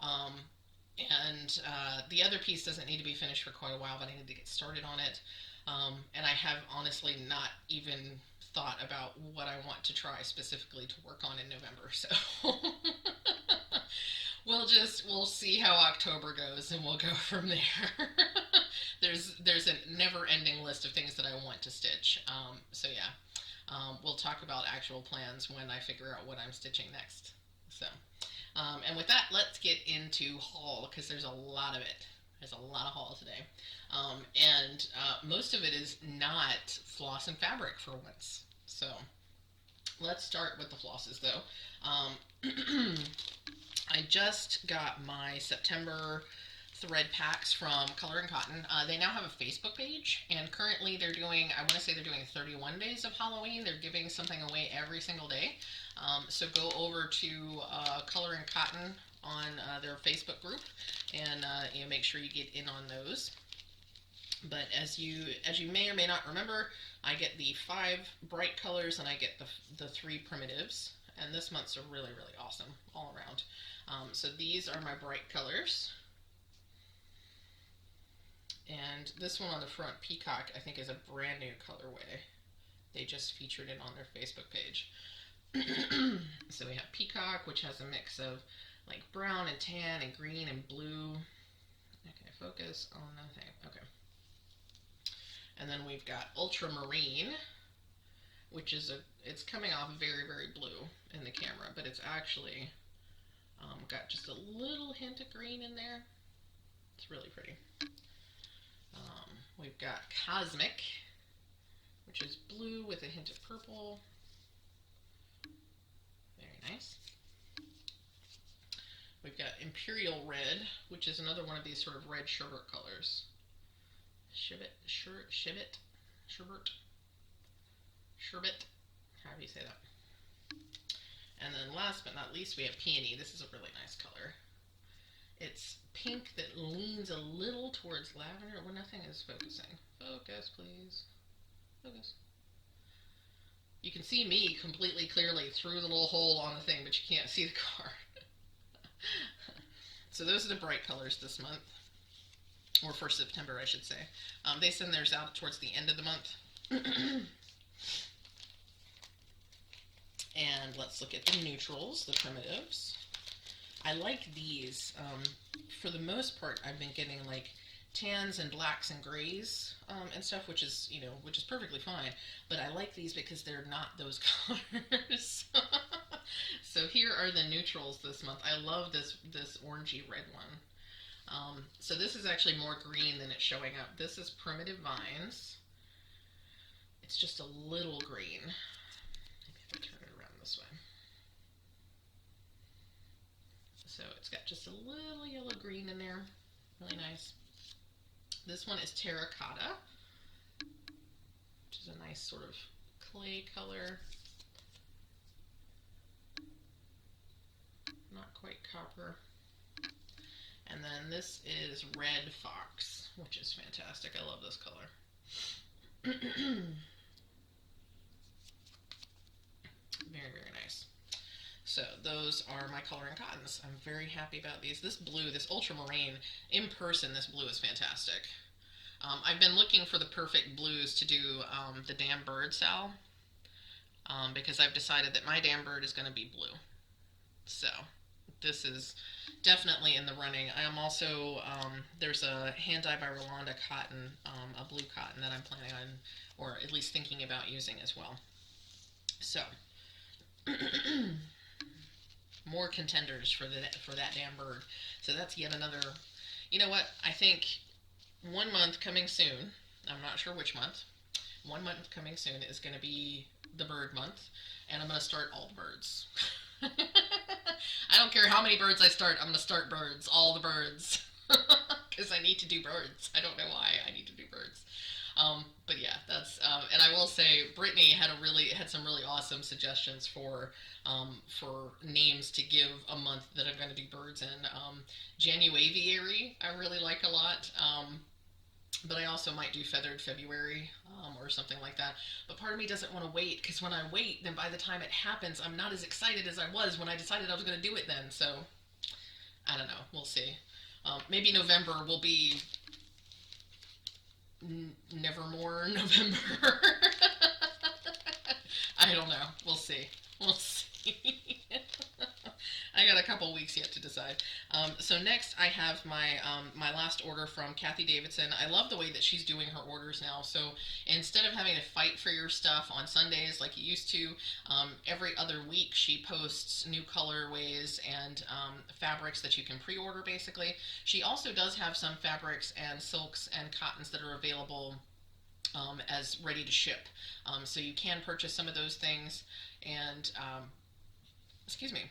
And the other piece doesn't need to be finished for quite a while, but I need to get started on it. And I have honestly not even thought about what I want to try specifically to work on in November. So we'll see how October goes, and we'll go from there. There's a never-ending list of things that I want to stitch. So yeah, we'll talk about actual plans when I figure out what I'm stitching next. So, and with that, let's get into haul, because there's a lot of it. There's a lot of haul today. And most of it is not floss and fabric for once. So let's start with the flosses, though. I just got my September thread packs from Color and Cotton. They now have a Facebook page, and currently they're doing, I want to say they're doing 31 days of Halloween. They're giving something away every single day. So go over to Color and Cotton on their Facebook group, and make sure you get in on those. But as you may or may not remember, I get the 5 bright colors and I get the 3 primitives, and this month's are really, really awesome all around. So these are my bright colors. And this one on the front, Peacock, I think is a brand new colorway. They just featured it on their Facebook page. So we have Peacock, which has a mix of like brown and tan and green and blue. Okay, focus on the thing. Okay. And then we've got Ultramarine, which is it's coming off very, very blue in the camera, but it's actually got just a little hint of green in there. It's really pretty. We've got Cosmic, which is blue with a hint of purple. Very nice. We've got Imperial Red, which is another one of these sort of red sherbet colors. Sherbet, however you say that. And then last but not least, we have Peony. This is a really nice color. It's pink that leans a little towards lavender. Well, nothing is focusing. Focus, please. Focus. You can see me completely clearly through the little hole on the thing, but you can't see the card. So those are the bright colors this month, or for September, I should say. They send theirs out towards the end of the month. And let's look at the neutrals, the primitives. I like these. For the most part, I've been getting like tans and blacks and grays and stuff, which is perfectly fine. But I like these because they're not those colors. So here are the neutrals this month. I love this orangey red one. So this is actually more green than it's showing up. This is Primitive Vines. It's just a little green. Maybe if I turn it around this way. So it's got just a little yellow green in there. Really nice. This one is Terracotta, which is a nice sort of clay color. Not quite copper. And then this is Red Fox, which is fantastic. I love this color. Very, very nice. So those are my coloring cottons. I'm very happy about these. This blue, this ultramarine, in person, this blue is fantastic. I've been looking for the perfect blues to do the damn bird sal, because I've decided that my damn bird is going to be blue. So this is definitely in the running. I am also, there's a hand dye by Rolanda cotton, a blue cotton that I'm planning on, or at least thinking about using as well. So more contenders for that damn bird. So that's yet another. You know what? I think 1 month coming soon. I'm not sure which month. 1 month coming soon is going to be the bird month, and I'm going to start all the birds. I don't care how many birds I start. I'm going to start birds, all the birds, because I need to do birds. I don't know why I need to do birds. But yeah, that's and I will say Brittany had some really awesome suggestions for names to give a month that I'm going to do birds in. Januaviary I really like a lot, but I also might do Feathered February or something like that. But part of me doesn't want to wait, because when I wait, then by the time it happens, I'm not as excited as I was when I decided I was going to do it then. So I don't know. We'll see. Maybe November will be Nevermore November. I don't know. We'll see. We'll see. I got a couple weeks yet to decide. So next I have my my last order from Kathy Davidson. I love the way that she's doing her orders now. So instead of having to fight for your stuff on Sundays like you used to, every other week she posts new colorways and fabrics that you can pre-order basically. She also does have some fabrics and silks and cottons that are available as ready to ship. So you can purchase some of those things, and excuse me.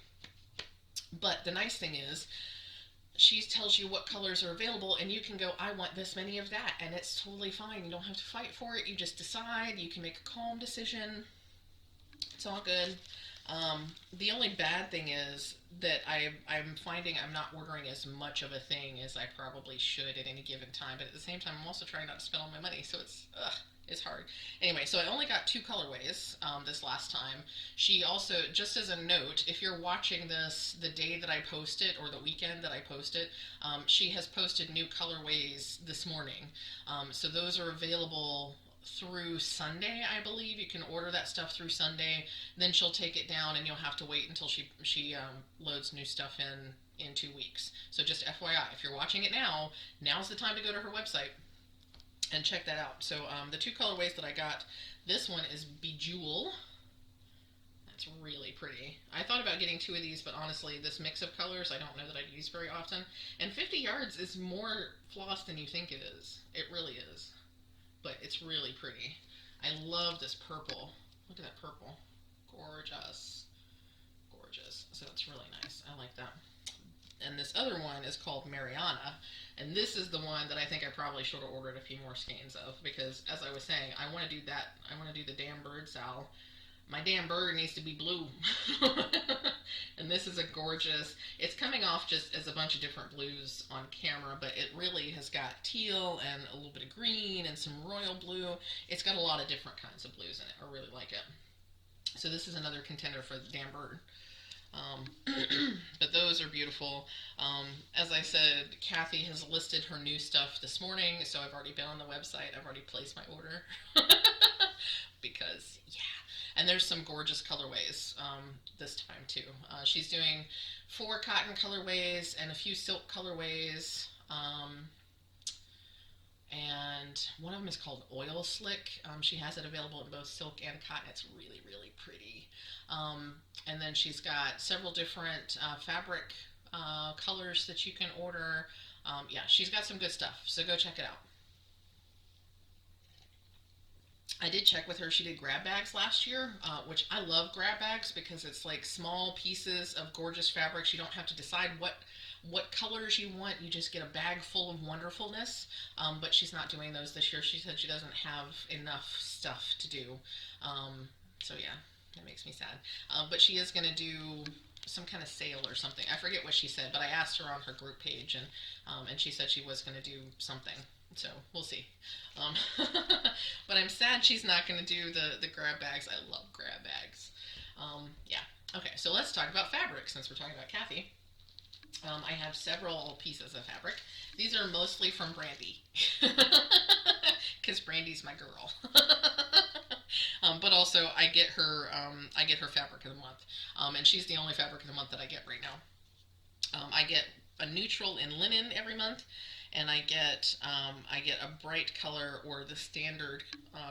But the nice thing is, she tells you what colors are available, and you can go, I want this many of that, and it's totally fine. You don't have to fight for it. You just decide. You can make a calm decision. It's all good. The only bad thing is that I'm finding I'm not ordering as much of a thing as I probably should at any given time, but at the same time, I'm also trying not to spend all my money, so it's hard. Anyway, so I only got 2 colorways this last time. She also, just as a note, if you're watching this the day that I post it or the weekend that I post it, she has posted new colorways this morning. So those are available through Sunday, I believe. You can order that stuff through Sunday. Then she'll take it down, and you'll have to wait until she loads new stuff in 2 weeks. So just FYI, if you're watching it now, now's the time to go to her website and check that out. So the 2 colorways that I got, this one is Bejewel. That's really pretty. I thought about getting 2 of these, but honestly, this mix of colors I don't know that I'd use very often. And 50 yards is more floss than you think it is. It really is. But it's really pretty. I love this purple. Look at that purple. Gorgeous. Gorgeous. So it's really nice. I like that. And this other one is called Mariana, and this is the one that I think I probably should have ordered a few more skeins of, because as I was saying, I want to do that. I want to do the damn bird sal. My damn bird needs to be blue. And this is a gorgeous, it's coming off just as a bunch of different blues on camera, but it really has got teal and a little bit of green and some royal blue. It's got a lot of different kinds of blues in it. I really like it. So this is another contender for the Dan Burton. But those are beautiful. As I said, Kathy has listed her new stuff this morning, so I've already been on the website. I've already placed my order. Because, yeah. And there's some gorgeous colorways this time, too. She's doing 4 cotton colorways and a few silk colorways. And one of them is called Oil Slick. She has it available in both silk and cotton. It's really, really pretty. And then she's got several different fabric colors that you can order. Yeah, she's got some good stuff, so go check it out. I did check with her. She did grab bags last year, which I love grab bags because it's like small pieces of gorgeous fabrics. You don't have to decide what colors you want. You just get a bag full of wonderfulness. But she's not doing those this year. She said she doesn't have enough stuff to do. So yeah, that makes me sad. But she is going to do some kind of sale or something. I forget what she said, but I asked her on her group page, and she said she was going to do something. So we'll see. But I'm sad she's not going to do the grab bags. I love grab bags. Yeah. Okay, so let's talk about fabric since we're talking about Kathy. I have several pieces of fabric. These are mostly from Brandy. Because Brandy's my girl. But also I get her fabric of the month. And she's the only fabric of the month that I get right now. I get a neutral in linen every month. And I get a bright color or the standard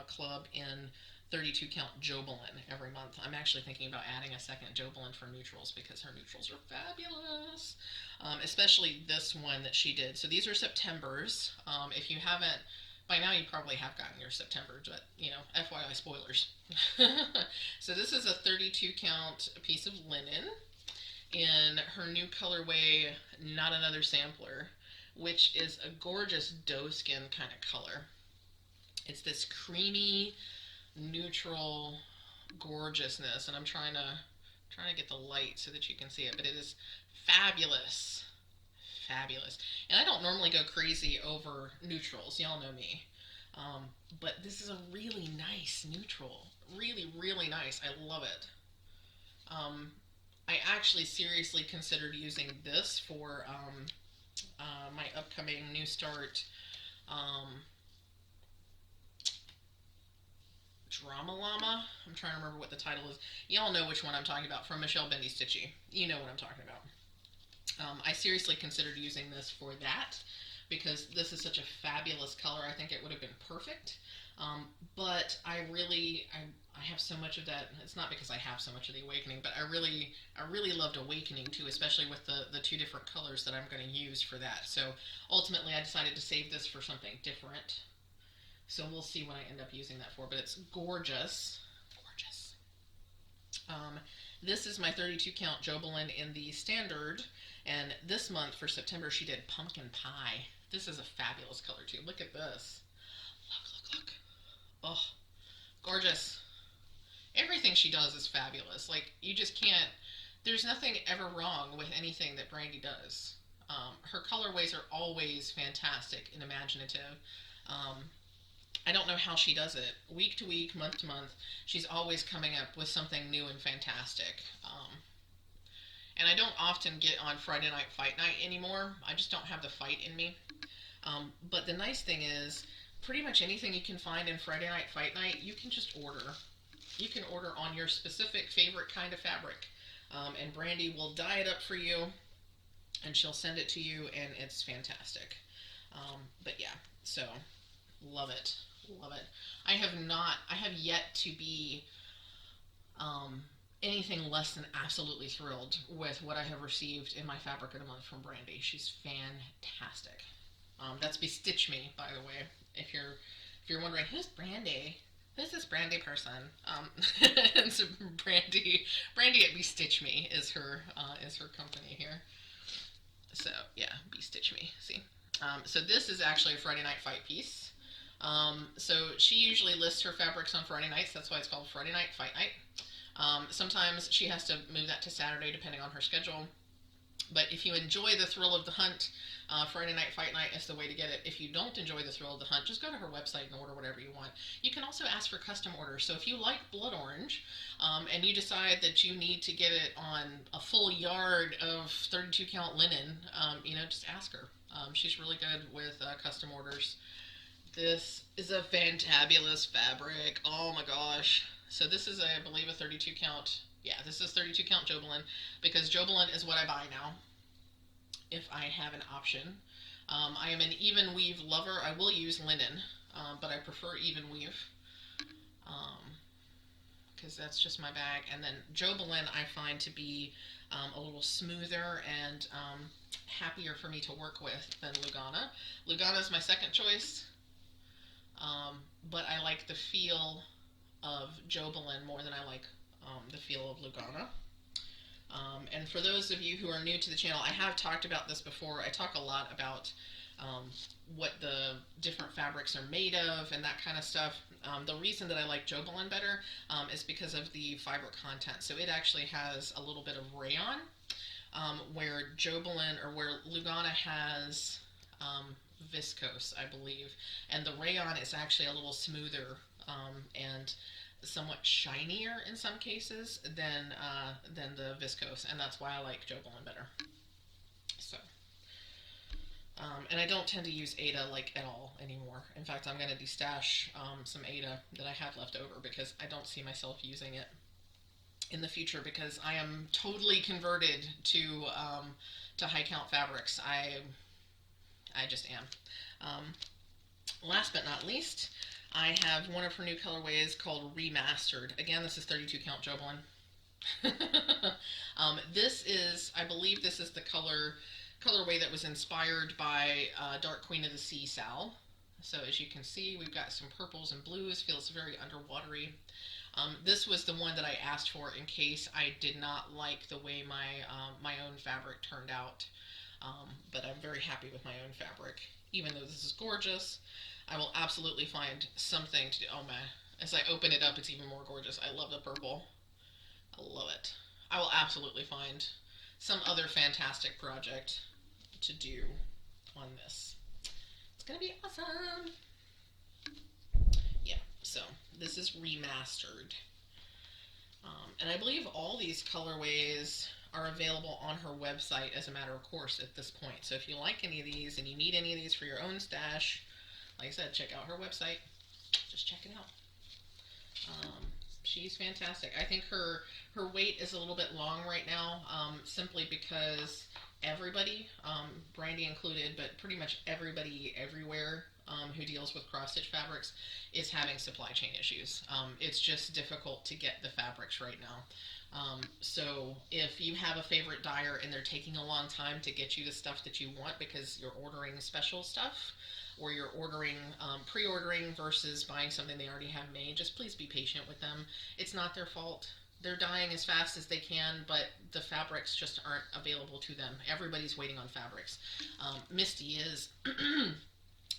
club in 32 count Jobelin every month. I'm actually thinking about adding a second Jobelin for neutrals because her neutrals are fabulous. Especially this one that she did. So these are September's. If you haven't, by now you probably have gotten your September, but you know, FYI spoilers. So this is a 32 count piece of linen in her new colorway, Not Another Sampler, which is a gorgeous doe skin kind of color. It's this creamy, neutral gorgeousness, and I'm trying to get the light so that you can see it, but it is fabulous. Fabulous. And I don't normally go crazy over neutrals, y'all know me. But this is a really nice neutral. Really, really nice. I love it. I actually seriously considered using this for my upcoming New Start Drama Llama. I'm trying to remember what the title is. Y'all know which one I'm talking about, from Michelle Bendy Stitchy. You know what I'm talking about. I seriously considered using this for that because this is such a fabulous color. I think it would have been perfect. But I have so much of that. It's not because I have so much of the Awakening, but I really loved Awakening too, especially with the 2 different colors that I'm going to use for that. So ultimately I decided to save this for something different. So we'll see what I end up using that for, but it's gorgeous. Gorgeous. This is my 32 count Jobelin in the standard, and this month for September she did Pumpkin Pie. This is a fabulous color too. Look at this. Look. Oh, gorgeous. Everything she does is fabulous. Like, you just can't, there's nothing ever wrong with anything that Brandy does. Her colorways are always fantastic and imaginative. I don't know how she does it. Week to week, month to month, she's always coming up with something new and fantastic. And I don't often get on Friday Night Fight Night anymore. I just don't have the fight in me. But the nice thing is, pretty much anything you can find in Friday Night Fight Night, you can just order. You can order on your specific favorite kind of fabric. And Brandy will dye it up for you, and she'll send it to you, and it's fantastic. But yeah, so love it. Love it. I have yet to be anything less than absolutely thrilled with what I have received in my Fabric of the Month from Brandy. She's fantastic. That's Bestitch Me, by the way. If you're wondering, who's Brandy? Who's this Brandy person? It's Brandy at Bestitch Me is her company here. So yeah, Bestitch Me. See. So this is actually a Friday Night Fight piece. So she usually lists her fabrics on Friday nights. That's why it's called Friday Night Fight Night. Sometimes she has to move that to Saturday depending on her schedule. But if you enjoy the thrill of the hunt, Friday Night Fight Night is the way to get it. If you don't enjoy the thrill of the hunt, just go to her website and order whatever you want. You can also ask for custom orders. So if you like blood orange and you decide that you need to get it on a full yard of 32 count linen, just ask her. She's really good with custom orders. This is a fantabulous fabric. Oh my gosh. So this is, I believe, a 32 count. Yeah, this is 32 count Jobelin because Jobelin is what I buy now if I have an option. I am an even weave lover. I will use linen, but I prefer even weave because that's just my bag. And then Jobelin I find to be a little smoother and happier for me to work with than Lugana. Lugana is my second choice, but I like the feel of Jobelin more than I like the feel of Lugana. And for those of you who are new to the channel, I have talked about this before. I talk a lot about what the different fabrics are made of and that kind of stuff. The reason that I like Jobelin better is because of the fiber content. So it actually has a little bit of rayon, where Lugana has viscose, I believe, and the rayon is actually a little smoother and somewhat shinier in some cases than the viscose, and that's why I like Jobelin better. So, and I don't tend to use Aida at all anymore. In fact, I'm going to destash some Aida that I have left over because I don't see myself using it in the future because I am totally converted to high count fabrics. I just am. Last but not least, I have one of her new colorways called Remastered. Again, this is 32 count Jobelin. This is, I believe this is the colorway that was inspired by Dark Queen of the Sea Sal. So as you can see, we've got some purples and blues, feels very underwatery. This was the one that I asked for in case I did not like the way my own fabric turned out. But I'm very happy with my own fabric. Even though this is gorgeous, I will absolutely find something to do. Oh man, as I open it up, it's even more gorgeous. I love the purple. I love it. I will absolutely find some other fantastic project to do on this. It's gonna be awesome. Yeah, so this is Remastered. And I believe all these colorways are available on her website as a matter of course at this point. So if you like any of these and you need any of these for your own stash, like I said, check out her website. Just check it out. She's fantastic. I think her weight is a little bit long right now, simply because everybody, Brandy included, but pretty much everybody everywhere who deals with cross-stitch fabrics is having supply chain issues. It's just difficult to get the fabrics right now. So if you have a favorite dyer and they're taking a long time to get you the stuff that you want because you're ordering special stuff, or you're ordering, pre-ordering versus buying something they already have made, just please be patient with them. It's not their fault. They're dying as fast as they can, but the fabrics just aren't available to them. Everybody's waiting on fabrics. Misty is.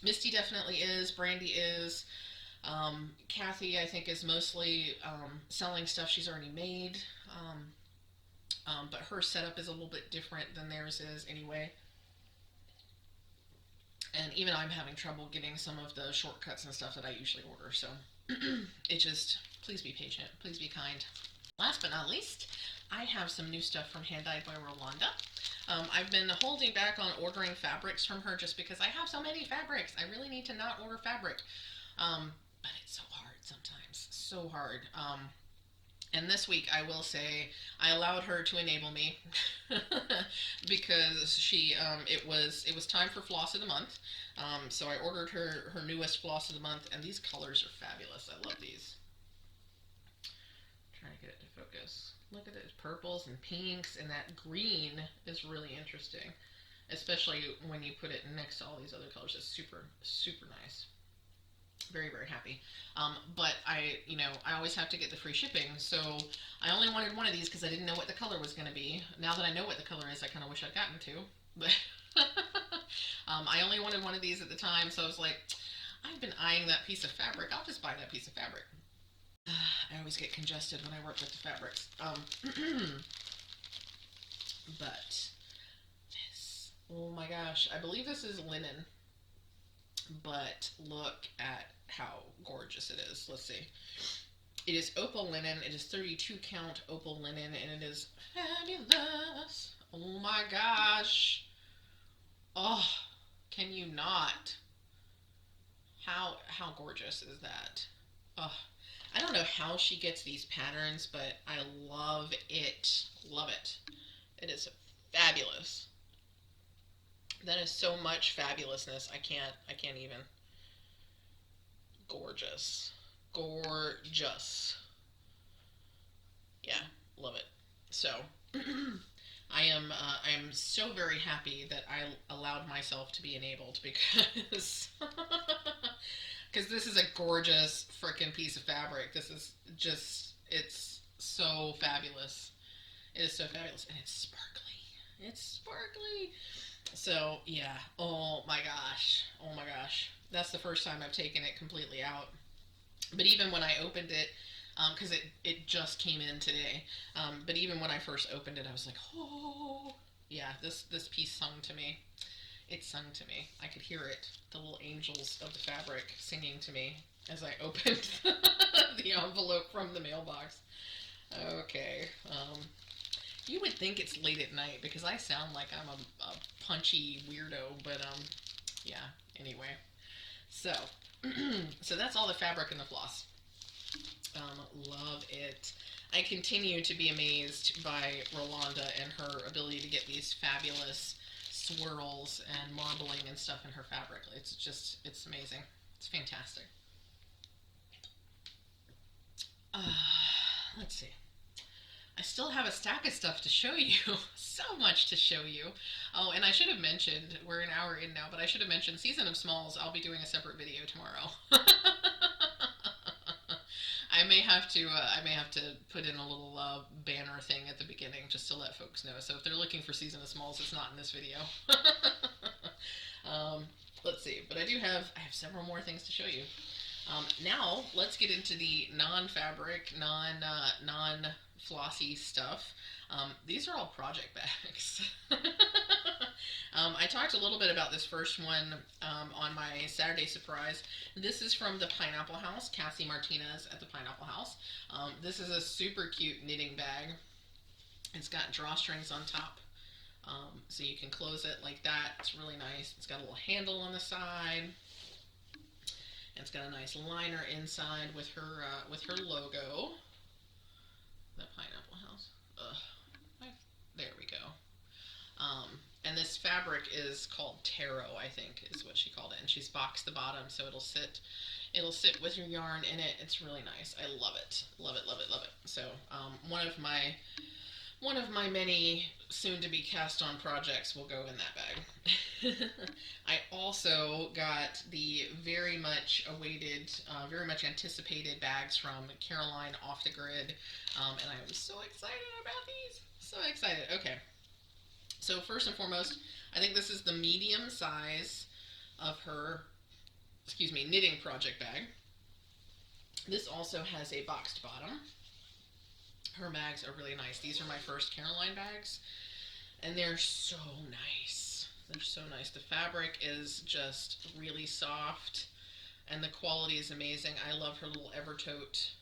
Misty definitely is. Brandy is. Kathy, I think, is mostly selling stuff she's already made. But her setup is a little bit different than theirs is anyway. And even I'm having trouble getting some of the shortcuts and stuff that I usually order. So please be patient. Please be kind. Last but not least, I have some new stuff from Hand Dyed by Rolanda. I've been holding back on ordering fabrics from her just because I have so many fabrics. I really need to not order fabric. But it's so hard sometimes. So hard. And this week, I will say, I allowed her to enable me because it was time for Floss of the Month. So I ordered her newest Floss of the Month, and these colors are fabulous. I love these. Trying to get it to focus. Look at those purples and pinks, and that green is really interesting, especially when you put it next to all these other colors. It's super, super nice. Very, very happy. But I always have to get the free shipping, so I only wanted one of these because I didn't know what the color was going to be. Now that I know what the color is, I kind of wish I'd gotten two. But I only wanted one of these at the time, so I was like, I've been eyeing that piece of fabric. I'll just buy that piece of fabric. I always get congested when I work with the fabrics. But this, oh my gosh, I believe this is linen, but look at how gorgeous it is. Let's see. It is opal linen. It is 32 count opal linen, and it is fabulous. Oh my gosh. Oh, can you not? How gorgeous is that? Oh, I don't know how she gets these patterns, but I love it. Love it. It is fabulous. That is so much fabulousness. I can't even. Gorgeous. Gorgeous. Yeah, love it. So, I am so very happy that I allowed myself to be enabled because because this is a gorgeous freaking piece of fabric. This is just, it's so fabulous. It is so fabulous, and it's sparkly. It's sparkly. So yeah. Oh my gosh. Oh my gosh. That's the first time I've taken it completely out. But even when I opened it, because it just came in today. But even when I first opened it, I was like, oh, yeah, this piece sung to me. It sung to me. I could hear it. The little angels of the fabric singing to me as I opened the envelope from the mailbox. Okay. You would think it's late at night because I sound like I'm a punchy weirdo, but yeah. Anyway, so so that's all the fabric in the floss. Love it. I continue to be amazed by Rolanda and her ability to get these fabulous swirls and marbling and stuff in her fabric. It's just, it's amazing. It's fantastic. Uh, let's see. I still have a stack of stuff to show you. So much to show you. Oh, and I should have mentioned, we're an hour in now, but I should have mentioned Season of Smalls. I'll be doing a separate video tomorrow. I may have to put in a little banner thing at the beginning just to let folks know. So if they're looking for Season of Smalls, it's not in this video. Let's see, but I have several more things to show you. Now let's get into the non-fabric, non-flossy stuff. These are all project bags. I talked a little bit about this first one on my Saturday surprise. This is from the Pineapple House, Cassie Martinez at the Pineapple House. This is a super cute knitting bag. It's got drawstrings on top, so you can close it like that. It's really nice. It's got a little handle on the side. It's got a nice liner inside with her logo. The Pineapple House. There we go. And this fabric is called Taro, I think, is what she called it. And she's boxed the bottom, so it'll sit with your yarn in it. It's really nice. I love it. Love it, love it, love it. So one of my many soon-to-be cast-on projects will go in that bag. I also got the very much awaited, very much anticipated bags from Caroline Off the Grid, and I am so excited about these. So excited. Okay. So first and foremost, I think this is the medium size of her, knitting project bag. This also has a boxed bottom. Her bags are really nice. These are my first Caroline bags, and they're so nice. They're so nice. The fabric is just really soft, and the quality is amazing. I love her little Evertote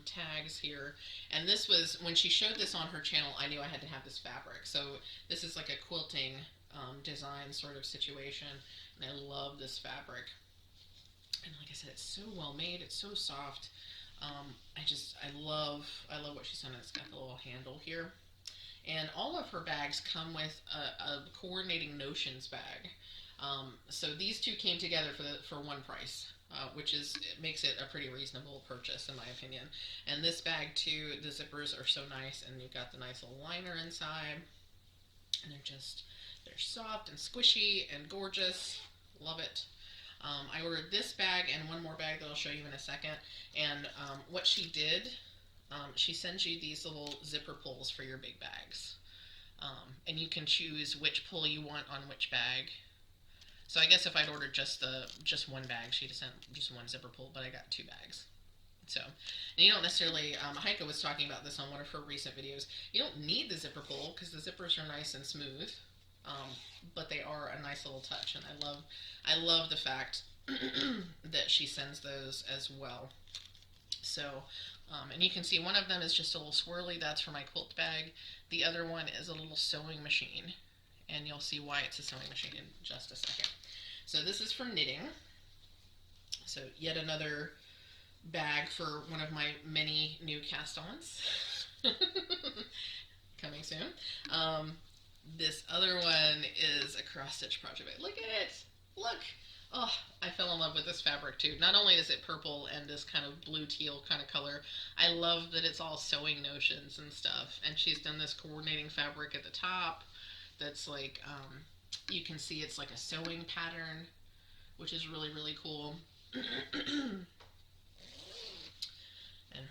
tags here. And this was, when she showed this on her channel, I knew I had to have this fabric. So this is like a quilting design sort of situation, and I love this fabric. And like I said, it's so well made. It's so soft. I love what she's done. It's got the little handle here. And all of her bags come with a coordinating notions bag. So these two came together for one price, which makes it a pretty reasonable purchase in my opinion. And this bag too, the zippers are so nice, and you've got the nice little liner inside. And they're soft and squishy and gorgeous. Love it. I ordered this bag and one more bag that I'll show you in a second. And what she did, she sends you these little zipper pulls for your big bags. And you can choose which pull you want on which bag. So I guess if I'd ordered just one bag, she'd have sent just one zipper pull, but I got two bags. So, And you don't necessarily, Heike was talking about this on one of her recent videos, you don't need the zipper pull because the zippers are nice and smooth, but they are a nice little touch, and I love the fact that she sends those as well. So, and you can see one of them is just a little swirly, that's for my quilt bag. The other one is a little sewing machine, and you'll see why it's a sewing machine in just a second. So this is for knitting. So yet another bag for one of my many new cast-ons. Coming soon. This other one is a cross-stitch project bag. Look at it! Look! Oh, I fell in love with this fabric too. Not only is it purple and this kind of blue teal kind of color, I love that it's all sewing notions and stuff. And she's done this coordinating fabric at the top that's like, you can see it's like a sewing pattern, which is really, really cool. And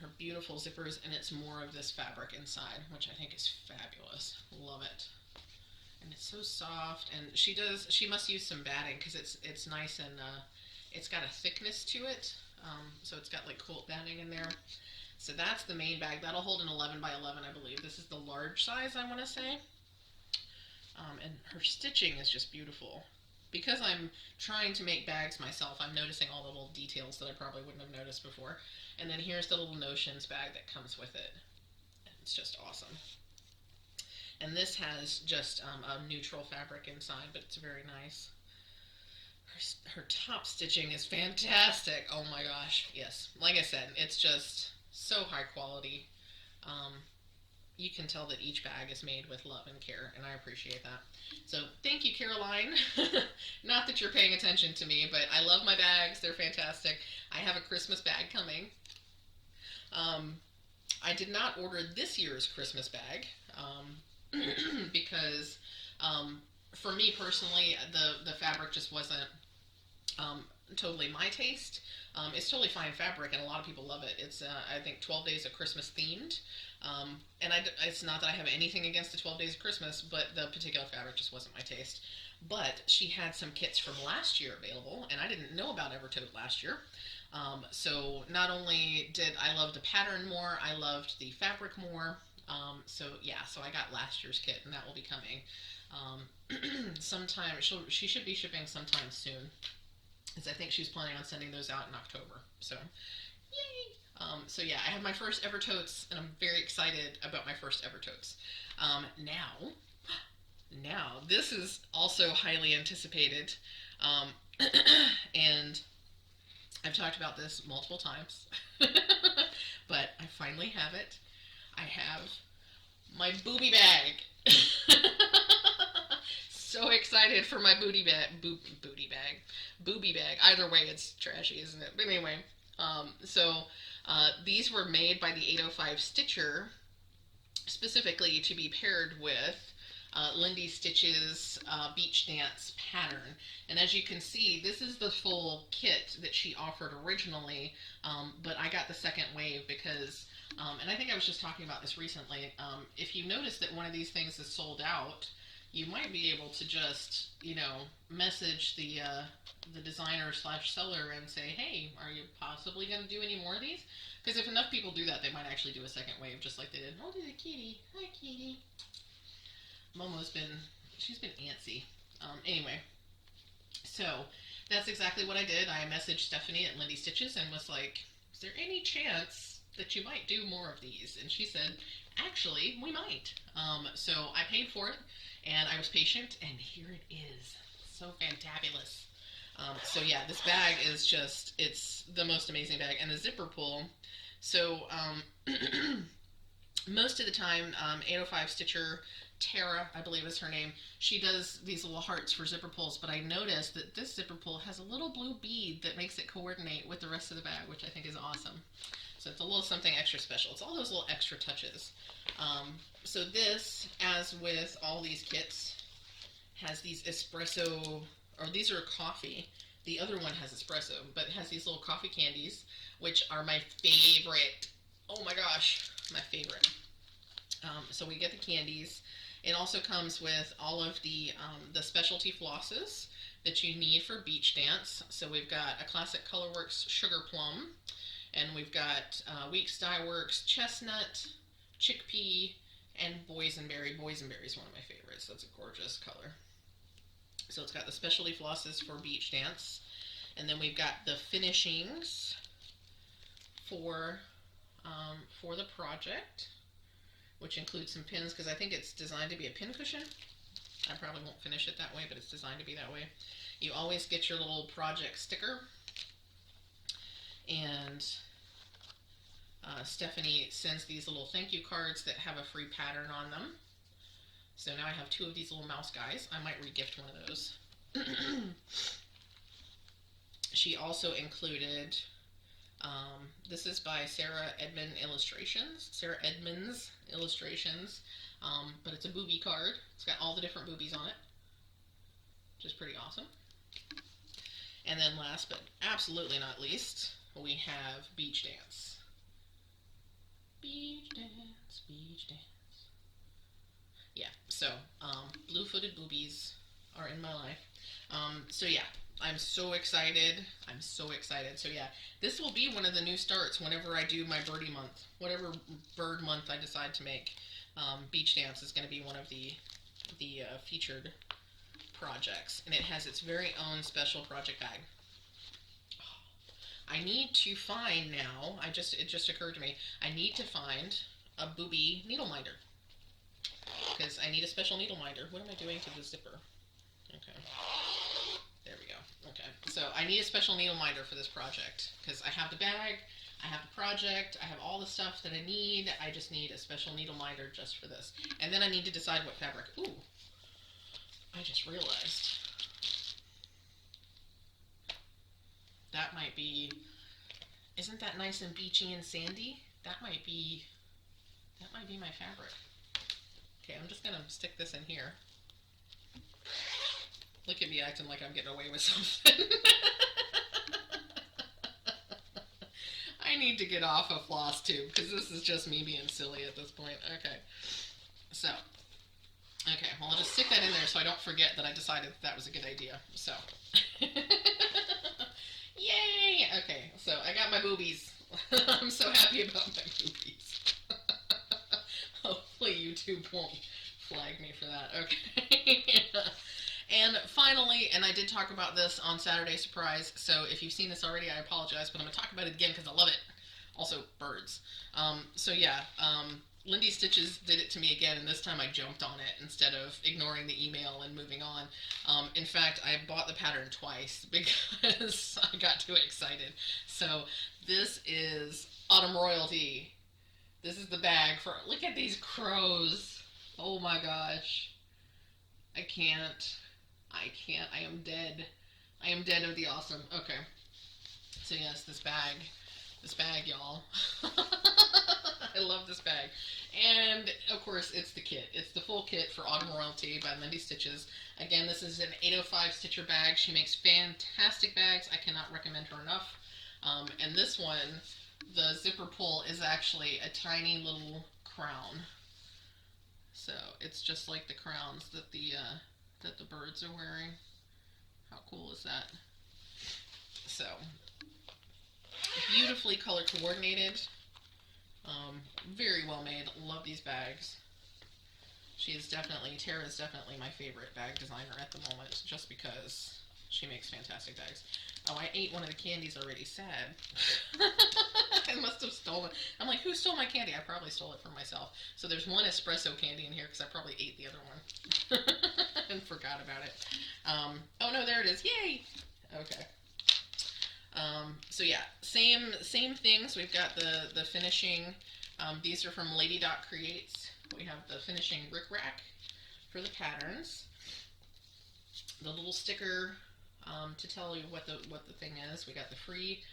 her beautiful zippers, and it's more of this fabric inside, which I think is fabulous. Love it. And it's so soft, and she must use some batting because it's nice, and it's got a thickness to it, so it's got like quilt batting in there. So that's the main bag. That'll hold an 11 by 11, I believe. This is the large size, I want to say. And her stitching is just beautiful. Because I'm trying to make bags myself, I'm noticing all the little details that I probably wouldn't have noticed before. And then here's the little notions bag that comes with it. It's just awesome. And this has just a neutral fabric inside, but it's very nice. Her top stitching is fantastic. Oh my gosh, yes. Like I said, it's just so high quality. You can tell that each bag is made with love and care, and I appreciate that. So thank you, Caroline. Not that you're paying attention to me, but I love my bags. They're fantastic. I have a Christmas bag coming. I did not order this year's Christmas bag because for me personally, the fabric just wasn't totally my taste. It's totally fine fabric, and a lot of people love it. It's, I think, 12 Days of Christmas themed. And it's not that I have anything against the 12 Days of Christmas, but the particular fabric just wasn't my taste. But she had some kits from last year available, and I didn't know about Evertote last year. So not only did I love the pattern more, I loved the fabric more. So yeah, so I got last year's kit, and that will be coming. Sometime, she should be shipping sometime soon, because I think she's planning on sending those out in October. So, yay! So yeah, I have my first ever totes, and I'm very excited about my first ever totes. Now, this is also highly anticipated, and I've talked about this multiple times, but I finally have it. I have my booby bag. So excited for my booby bag. Either way, it's trashy, isn't it? But anyway, these were made by the 805 Stitcher specifically to be paired with Lindy Stitch's Beach Dance pattern. And as you can see, this is the full kit that she offered originally, but I got the second wave because, and I think I was just talking about this recently, if you notice that one of these things is sold out, you might be able to just, message the designer / seller and say, hey, are you possibly going to do any more of these? Because if enough people do that, they might actually do a second wave, just like they did. Oh, there's a kitty. Hi, kitty. She's been antsy. Anyway, so that's exactly what I did. I messaged Stephanie at Lindy Stitches and was like, is there any chance that you might do more of these? And she said, actually, we might. So I paid for it, and I was patient, and here it is. So fantabulous. So yeah, this bag is just, it's the most amazing bag. And the zipper pull, so most of the time, 805 Stitcher, Tara, I believe is her name, she does these little hearts for zipper pulls, but I noticed that this zipper pull has a little blue bead that makes it coordinate with the rest of the bag, which I think is awesome. So it's a little something extra special. It's all those little extra touches. So this, as with all these kits, has these espresso, or these are coffee. The other one has espresso, but it has these little coffee candies, which are my favorite. Oh my gosh, my favorite. So we get the candies. It also comes with all of the specialty flosses that you need for beach dance. So we've got a classic Colorworks Sugar Plum, And we've got Weeks Dye Works, Chestnut, Chickpea, and Boysenberry. Boysenberry is one of my favorites. That's a gorgeous color. So it's got the specialty flosses for Beach Dance. And then we've got the finishings for the project, which includes some pins, because I think it's designed to be a pin cushion. I probably won't finish it that way, but it's designed to be that way. You always get your little project sticker, and Stephanie sends these little thank you cards that have a free pattern on them. So now I have 2 of these little mouse guys. I might regift one of those. She also included, this is by Sarah Edmonds Illustrations, but it's a booby card. It's got all the different boobies on it, which is pretty awesome. And then last but absolutely not least, we have Beach Dance. Beach Dance, Beach Dance. Yeah, so blue-footed boobies are in my life. So yeah, I'm so excited. I'm so excited. So yeah, this will be one of the new starts whenever I do my birdie month. Whatever bird month I decide to make, Beach Dance is going to be one of the featured projects. And it has its very own special project bag. I need to find now, it just occurred to me, I need to find a booby needle minder. Because I need a special needle minder. What am I doing to the zipper? Okay. There we go. Okay. So I need a special needle minder for this project. Because I have the bag, I have the project, I have all the stuff that I need. I just need a special needle minder just for this. And then I need to decide what fabric. Ooh. I just realized. That might be... Isn't that nice and beachy and sandy? That might be my fabric. Okay, I'm just gonna stick this in here. Look at me acting like I'm getting away with something. I need to get off of Flosstube because this is just me being silly at this point. Okay, so, okay, well I'll just stick that in there so I don't forget that I decided that was a good idea. So, yay! Okay, so I got my boobies. I'm so happy about my boobies. Hopefully YouTube won't flag me for that. Okay. And finally, and I did talk about this on Saturday Surprise, so if you've seen this already, I apologize, but I'm going to talk about it again because I love it. Also, birds. So yeah, Lindy Stitches did it to me again, and this time I jumped on it instead of ignoring the email and moving on. In fact, I bought the pattern twice because I got too excited. So this is Autumn Royalty. This is the bag for, look at these crows. Oh my gosh. I can't. I am dead. I am dead of the awesome. Okay. So yes, this bag, y'all. I love this bag. And of course, it's the kit. It's the full kit for Autumn Royalty by Lindy Stitches. Again, this is an 805 stitcher bag. She makes fantastic bags. I cannot recommend her enough. And this one, the zipper pull is actually a tiny little crown. So it's just like the crowns that the birds are wearing. How cool is that? So beautifully color coordinated. Very well made. Love these bags. Tara is definitely my favorite bag designer at the moment, just because she makes fantastic bags. Oh, I ate one of the candies already. Sad. I must have stolen. I'm like, who stole my candy? I probably stole it from myself. So there's one espresso candy in here because I probably ate the other one and forgot about it. Oh no, there it is. Yay! Okay. So yeah, same things. We've got the finishing. These are from Lady Dot Creates. We have the finishing rickrack for the patterns. The little sticker to tell you what the thing is. We got the free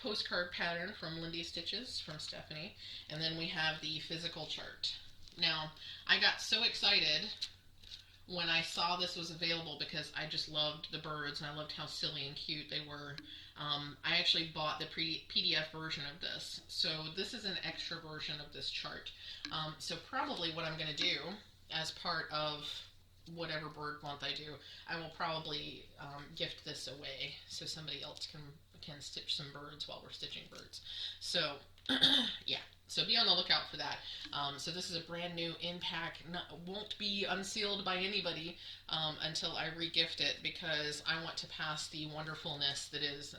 postcard pattern from Lindy Stitches from Stephanie, and then we have the physical chart. Now, I got so excited when I saw this was available because I just loved the birds and I loved how silly and cute they were. I actually bought the PDF version of this. So this is an extra version of this chart. So probably what I'm going to do as part of whatever bird month I do, I will probably gift this away so somebody else can can stitch some birds while we're stitching birds. So yeah, so be on the lookout for that. So this is a brand new in-pack, won't be unsealed by anybody until I regift it, because I want to pass the wonderfulness that is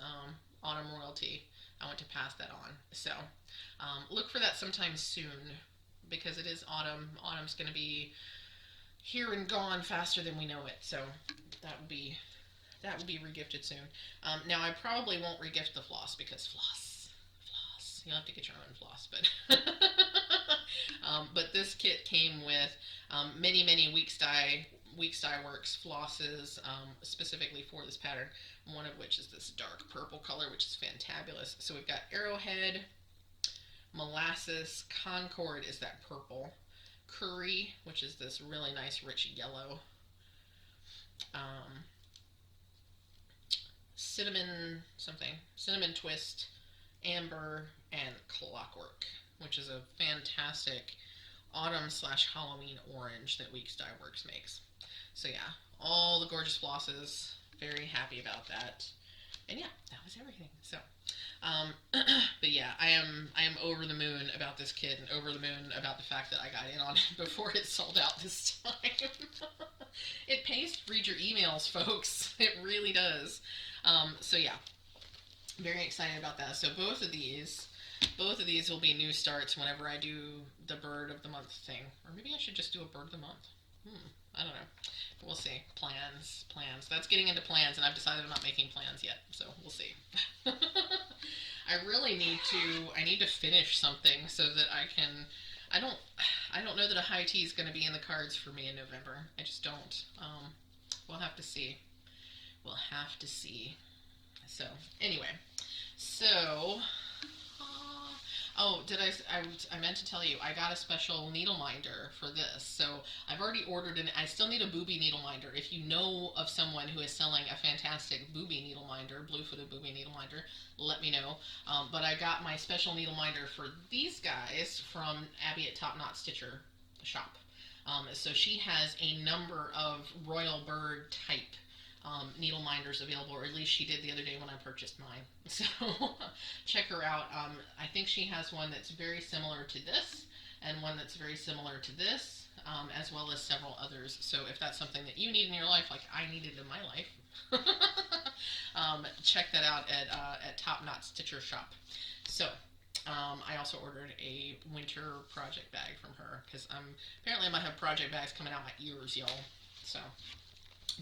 Autumn Royalty. I want to pass that on. So look for that sometime soon, because it is autumn. Autumn's going to be here and gone faster than we know it. So that will be regifted soon. Now I probably won't regift the floss, because floss. You'll have to get your own floss, but this kit came with many Weeks Dye Works flosses specifically for this pattern. One of which is this dark purple color, which is fantabulous. So we've got Arrowhead, Molasses, Concord is that purple, Curry, which is this really nice rich yellow, cinnamon twist, Amber, and Clockwork, which is a fantastic autumn/Halloween orange that Weeks Dye Works makes. So yeah, all the gorgeous flosses. Very happy about that. And yeah, that was everything. So, but yeah, I am over the moon about this kit, and over the moon about the fact that I got in on it before it sold out this time. It pays to read your emails, folks. It really does. So yeah, very excited about that. So both of these will be new starts whenever I do the bird of the month thing. Or maybe I should just do a bird of the month. I don't know. We'll see. Plans. That's getting into plans, and I've decided I'm not making plans yet, so we'll see. I really need to finish something so that I can, I don't know that a high tea is going to be in the cards for me in November. I just don't. We'll have to see. So, anyway. So, oh, I meant to tell you, I got a special needle minder for this. So I've already ordered, and I still need a booby needle minder. If you know of someone who is selling a fantastic booby needle minder, blue-footed booby needle minder, let me know. But I got my special needle minder for these guys from Abby at Top Knot Stitcher shop. So she has a number of royal bird type needle minders available, or at least she did the other day when I purchased mine. So check her out. I think she has one that's very similar to this, and one that's very similar to this, as well as several others. So if that's something that you need in your life, like I needed in my life, check that out at Top Knot Stitcher shop. So I also ordered a winter project bag from her, because apparently I might have project bags coming out my ears, y'all. So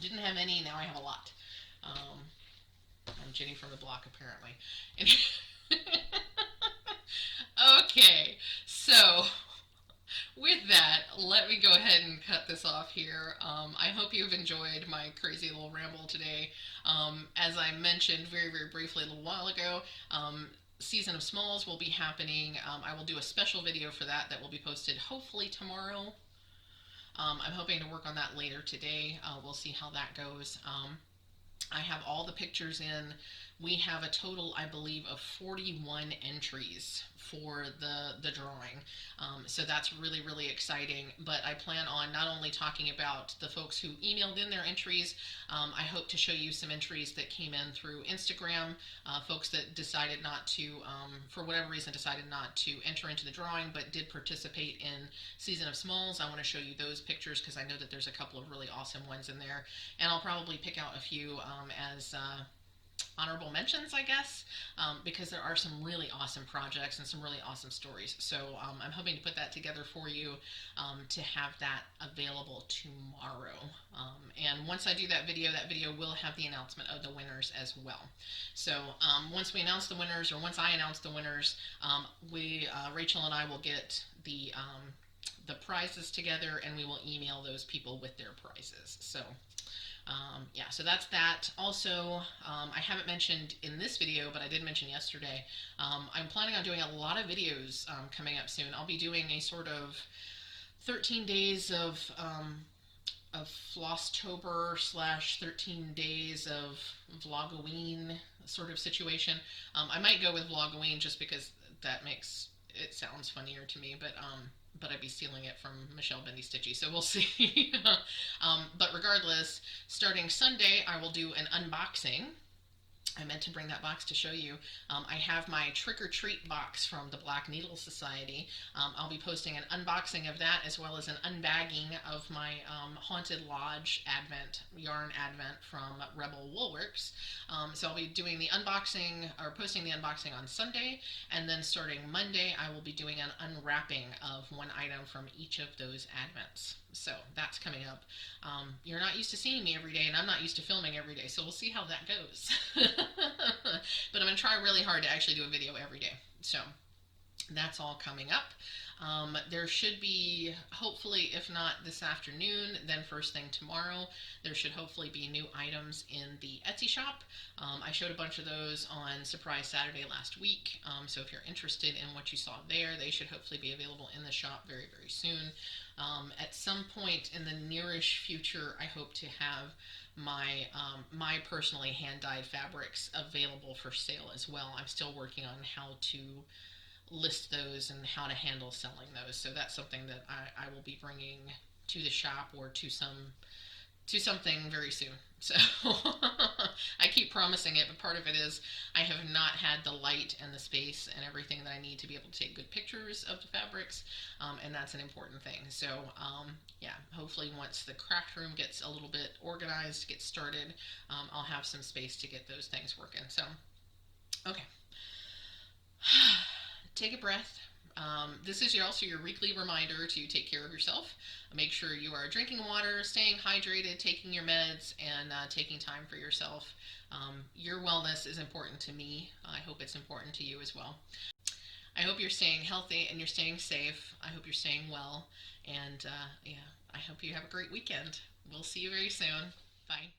didn't have any, now I have a lot. I'm Jenny from the block, apparently. Okay, so with that, let me go ahead and cut this off here. I hope you've enjoyed my crazy little ramble today. As I mentioned very briefly a little while ago, Season of Smalls will be happening. I will do a special video for that will be posted hopefully tomorrow. I'm hoping to work on that later today. We'll see how that goes. I have all the pictures in. We have a total, I believe, of 41 entries for the drawing. So that's really exciting. But I plan on not only talking about the folks who emailed in their entries, I hope to show you some entries that came in through Instagram, folks that decided not to, for whatever reason, decided not to enter into the drawing, but did participate in Season of Smalls. I want to show you those pictures, because I know that there's a couple of really awesome ones in there. And I'll probably pick out a few as honorable mentions, I guess, because there are some really awesome projects and some really awesome stories. So I'm hoping to put that together for you to have that available tomorrow. And once I do that video will have the announcement of the winners as well. So once we announce the winners, or once I announce the winners, Rachel and I will get the prizes together, and we will email those people with their prizes. So yeah, so that's that. Also, I haven't mentioned in this video, but I did mention yesterday, I'm planning on doing a lot of videos coming up soon. I'll be doing a sort of 13 days of Flosstober / 13 days of Vlogoween sort of situation. I might go with Vlogoween just because that makes it sounds funnier to me, but I'd be stealing it from Michelle Bendy Stitchy, so we'll see. But regardless, starting Sunday, I will do an unboxing I meant to bring that box to show you. I have my trick or treat box from the Black Needle Society. I'll be posting an unboxing of that as well as an unbagging of my Haunted Lodge Advent, yarn Advent from Rebel Woolworks. So I'll be doing the unboxing, or posting the unboxing on Sunday, and then starting Monday I will be doing an unwrapping of one item from each of those Advents. So that's coming up. You're not used to seeing me every day, and I'm not used to filming every day, so we'll see how that goes. But I'm going to try really hard to actually do a video every day. So that's all coming up. There should be, hopefully, if not this afternoon, then first thing tomorrow, there should hopefully be new items in the Etsy shop. I showed a bunch of those on Surprise Saturday last week, so if you're interested in what you saw there, they should hopefully be available in the shop very, very soon. At some point in the nearish future, I hope to have my personally hand-dyed fabrics available for sale as well. I'm still working on how to list those and how to handle selling those. So that's something that I will be bringing to the shop or to something very soon. So I keep promising it, but part of it is I have not had the light and the space and everything that I need to be able to take good pictures of the fabrics, and that's an important thing. So yeah, hopefully once the craft room gets a little bit organized, gets started, I'll have some space to get those things working. So, okay. Take a breath. This is also your weekly reminder to take care of yourself. Make sure you are drinking water, staying hydrated, taking your meds, and taking time for yourself. Your wellness is important to me. I hope it's important to you as well. I hope you're staying healthy and you're staying safe. I hope you're staying well. And yeah, I hope you have a great weekend. We'll see you very soon. Bye.